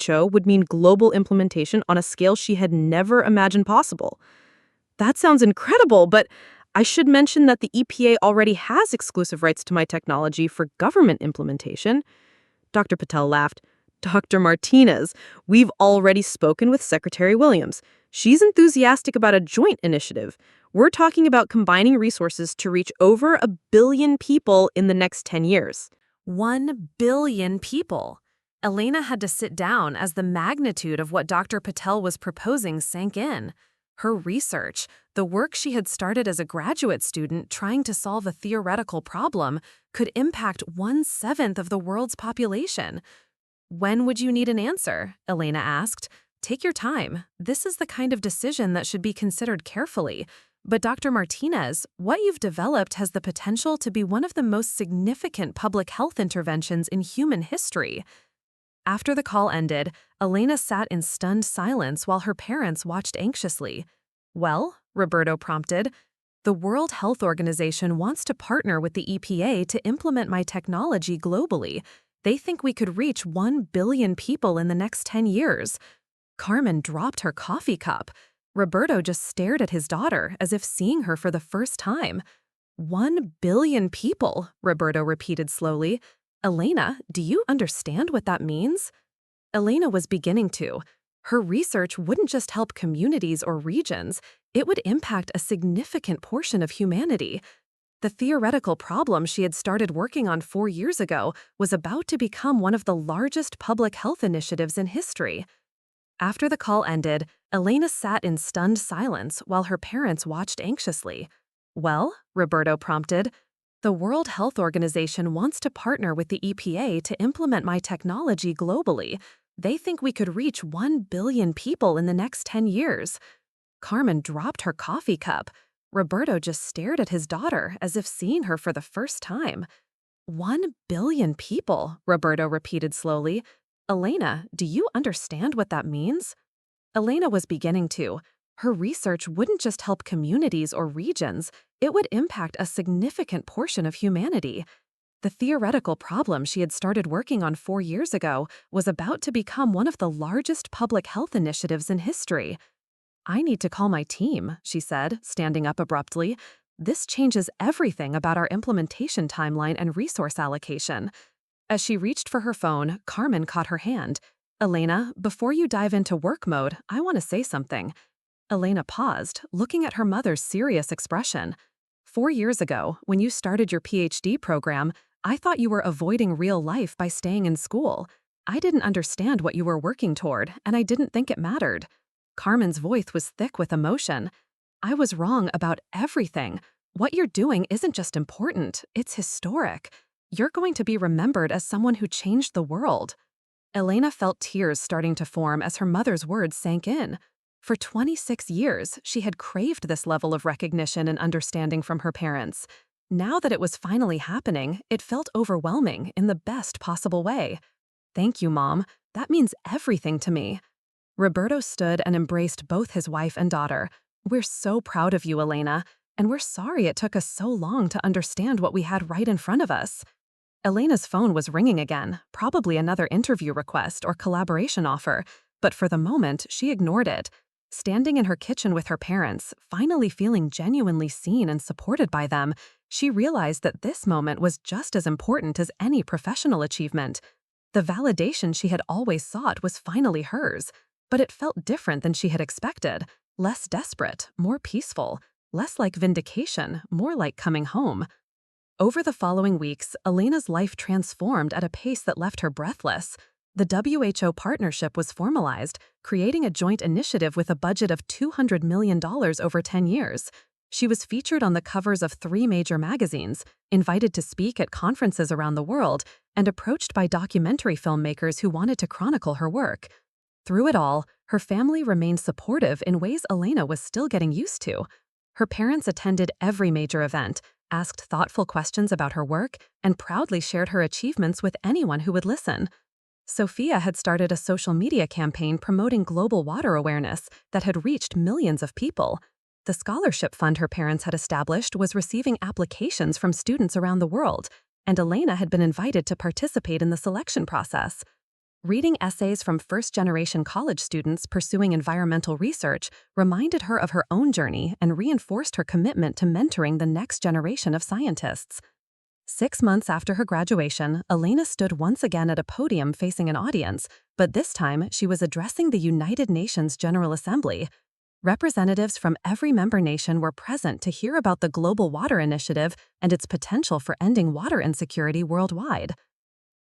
WHO would mean global implementation on a scale she had never imagined possible. That sounds incredible, but I should mention that the EPA already has exclusive rights to my technology for government implementation. Dr. Patel laughed. Dr. Martinez, we've already spoken with Secretary Williams. She's enthusiastic about a joint initiative. We're talking about combining resources to reach over 1 billion people in the next 10 years. 1 billion people. Elena had to sit down as the magnitude of what Dr. Patel was proposing sank in. Her research, the work she had started as a graduate student trying to solve a theoretical problem, could impact 1/7 of the world's population. When would you need an answer? Elena asked. Take your time. This is the kind of decision that should be considered carefully. But Dr. Martinez, what you've developed has the potential to be one of the most significant public health interventions in human history. After the call ended, Elena sat in stunned silence while her parents watched anxiously. Well, Roberto prompted, the World Health Organization wants to partner with the EPA to implement my technology globally. They think we could reach 1 billion people in the next 10 years. Carmen dropped her coffee cup. Roberto just stared at his daughter as if seeing her for the first time. 1 billion people, Roberto repeated slowly. Elena, do you understand what that means? Elena was beginning to. Her research wouldn't just help communities or regions, it would impact a significant portion of humanity. The theoretical problem she had started working on 4 years ago was about to become one of the largest public health initiatives in history. After the call ended, Elena sat in stunned silence while her parents watched anxiously. Well, Roberto prompted, the World Health Organization wants to partner with the EPA to implement my technology globally. They think we could reach 1 billion people in the next 10 years. Carmen dropped her coffee cup. Roberto just stared at his daughter as if seeing her for the first time. 1 billion people, Roberto repeated slowly. Elena, do you understand what that means? Elena was beginning to. Her research wouldn't just help communities or regions, it would impact a significant portion of humanity. The theoretical problem she had started working on 4 years ago was about to become one of the largest public health initiatives in history. I need to call my team, she said, standing up abruptly. This changes everything about our implementation timeline and resource allocation. As she reached for her phone, Carmen caught her hand. Elena, before you dive into work mode, I want to say something. Elena paused, looking at her mother's serious expression. 4 years ago, when you started your PhD program, I thought you were avoiding real life by staying in school. I didn't understand what you were working toward, and I didn't think it mattered. Carmen's voice was thick with emotion. I was wrong about everything. What you're doing isn't just important, it's historic. You're going to be remembered as someone who changed the world. Elena felt tears starting to form as her mother's words sank in. For 26 years, she had craved this level of recognition and understanding from her parents. Now that it was finally happening, it felt overwhelming in the best possible way. Thank you, Mom. That means everything to me. Roberto stood and embraced both his wife and daughter. We're so proud of you, Elena, and we're sorry it took us so long to understand what we had right in front of us. Elena's phone was ringing again, probably another interview request or collaboration offer, but for the moment, she ignored it. Standing in her kitchen with her parents, finally feeling genuinely seen and supported by them, she realized that this moment was just as important as any professional achievement. The validation she had always sought was finally hers, but it felt different than she had expected, less desperate, more peaceful, less like vindication, more like coming home. Over the following weeks, Elena's life transformed at a pace that left her breathless. The WHO partnership was formalized, creating a joint initiative with a budget of $200 million over 10 years. She was featured on the covers of 3 major magazines, invited to speak at conferences around the world, and approached by documentary filmmakers who wanted to chronicle her work. Through it all, her family remained supportive in ways Elena was still getting used to. Her parents attended every major event, asked thoughtful questions about her work, and proudly shared her achievements with anyone who would listen. Sophia had started a social media campaign promoting global water awareness that had reached millions of people. The scholarship fund her parents had established was receiving applications from students around the world, and Elena had been invited to participate in the selection process. Reading essays from first-generation college students pursuing environmental research reminded her of her own journey and reinforced her commitment to mentoring the next generation of scientists. 6 months after her graduation, Elena stood once again at a podium facing an audience, but this time she was addressing the United Nations General Assembly. Representatives from every member nation were present to hear about the Global Water Initiative and its potential for ending water insecurity worldwide.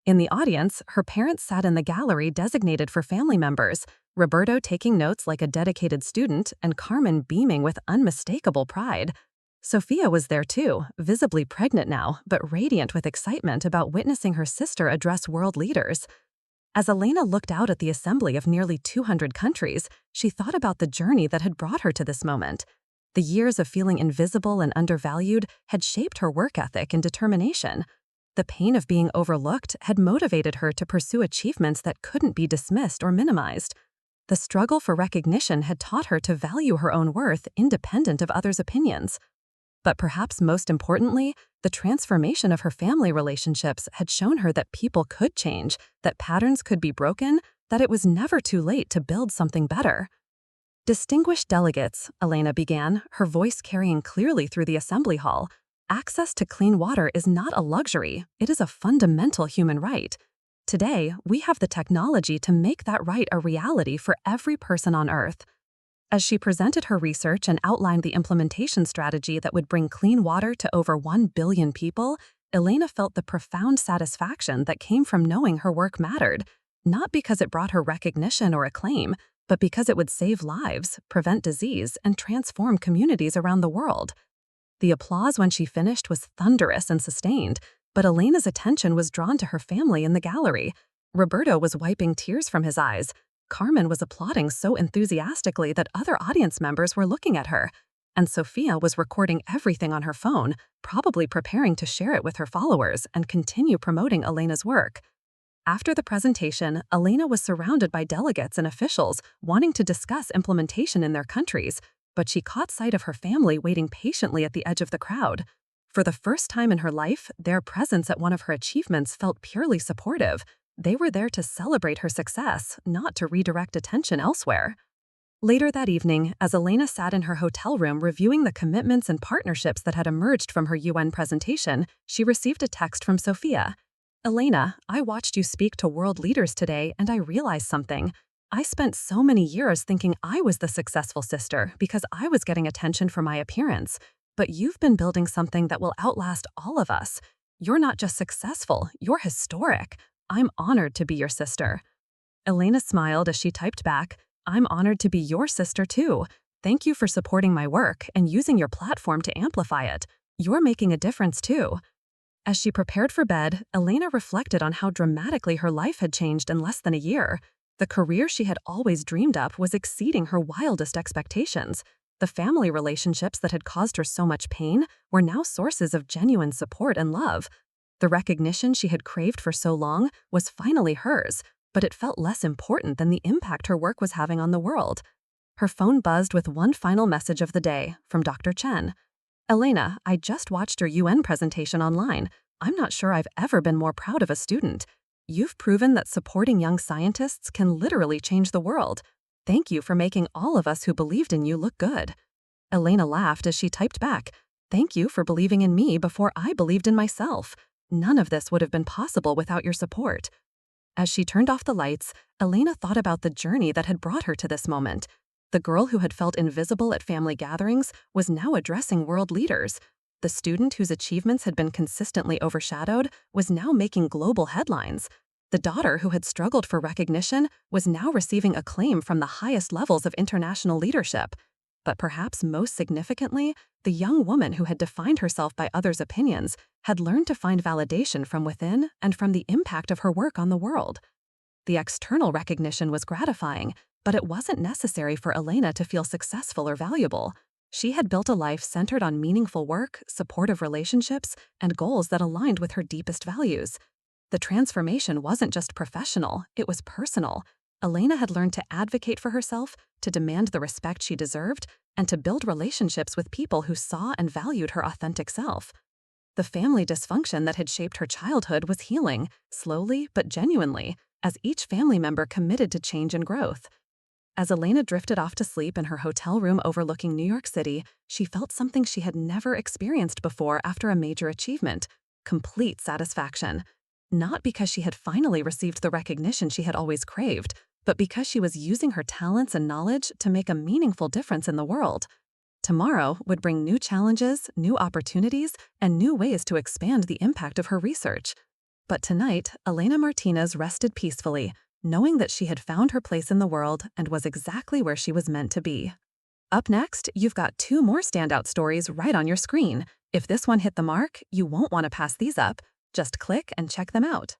In the audience, her parents sat in the gallery designated for family members, Roberto taking notes like a dedicated student and Carmen beaming with unmistakable pride. Sophia was there too, visibly pregnant now, but radiant with excitement about witnessing her sister address world leaders. As Elena looked out at the assembly of nearly 200 countries, she thought about the journey that had brought her to this moment. The years of feeling invisible and undervalued had shaped her work ethic and determination. The pain of being overlooked had motivated her to pursue achievements that couldn't be dismissed or minimized. The struggle for recognition had taught her to value her own worth independent of others' opinions. But perhaps most importantly, the transformation of her family relationships had shown her that people could change, that patterns could be broken, that it was never too late to build something better. Distinguished delegates, Elena began, her voice carrying clearly through the assembly hall. Access to clean water is not a luxury, it is a fundamental human right. Today, we have the technology to make that right a reality for every person on Earth. As she presented her research and outlined the implementation strategy that would bring clean water to over 1 billion people, Elena felt the profound satisfaction that came from knowing her work mattered, not because it brought her recognition or acclaim, but because it would save lives, prevent disease, and transform communities around the world. The applause when she finished was thunderous and sustained, but Elena's attention was drawn to her family in the gallery. Roberto was wiping tears from his eyes. Carmen was applauding so enthusiastically that other audience members were looking at her. And Sophia was recording everything on her phone, probably preparing to share it with her followers and continue promoting Elena's work. After the presentation, Elena was surrounded by delegates and officials wanting to discuss implementation in their countries, but she caught sight of her family waiting patiently at the edge of the crowd. For the first time in her life, their presence at one of her achievements felt purely supportive. They were there to celebrate her success, not to redirect attention elsewhere. Later that evening, as Elena sat in her hotel room reviewing the commitments and partnerships that had emerged from her UN presentation, she received a text from Sophia. "Elena, I watched you speak to world leaders today and I realized something. I spent so many years thinking I was the successful sister because I was getting attention for my appearance. But you've been building something that will outlast all of us. You're not just successful, you're historic. I'm honored to be your sister." Elena smiled as she typed back, "I'm honored to be your sister too. Thank you for supporting my work and using your platform to amplify it. You're making a difference too." As she prepared for bed, Elena reflected on how dramatically her life had changed in less than a year. The career she had always dreamed up was exceeding her wildest expectations. The family relationships that had caused her so much pain were now sources of genuine support and love. The recognition she had craved for so long was finally hers, but it felt less important than the impact her work was having on the world. Her phone buzzed with one final message of the day from Dr. Chen. "Elena, I just watched your UN presentation online. I'm not sure I've ever been more proud of a student. You've proven that supporting young scientists can literally change the world. Thank you for making all of us who believed in you look good." Elena laughed as she typed back, "Thank you for believing in me before I believed in myself. None of this would have been possible without your support." As she turned off the lights, Elena thought about the journey that had brought her to this moment. The girl who had felt invisible at family gatherings was now addressing world leaders. The student whose achievements had been consistently overshadowed was now making global headlines. The daughter who had struggled for recognition was now receiving acclaim from the highest levels of international leadership. But perhaps most significantly, the young woman who had defined herself by others' opinions had learned to find validation from within and from the impact of her work on the world. The external recognition was gratifying, but it wasn't necessary for Elena to feel successful or valuable. She had built a life centered on meaningful work, supportive relationships, and goals that aligned with her deepest values. The transformation wasn't just professional, it was personal. Elena had learned to advocate for herself, to demand the respect she deserved, and to build relationships with people who saw and valued her authentic self. The family dysfunction that had shaped her childhood was healing, slowly but genuinely, as each family member committed to change and growth. As Elena drifted off to sleep in her hotel room overlooking New York City, she felt something she had never experienced before after a major achievement: complete satisfaction. Not because she had finally received the recognition she had always craved, but because she was using her talents and knowledge to make a meaningful difference in the world. Tomorrow would bring new challenges, new opportunities, and new ways to expand the impact of her research. But tonight, Elena Martinez rested peacefully, knowing that she had found her place in the world and was exactly where she was meant to be. Up next, you've got 2 more standout stories right on your screen. If this one hit the mark, you won't want to pass these up. Just click and check them out.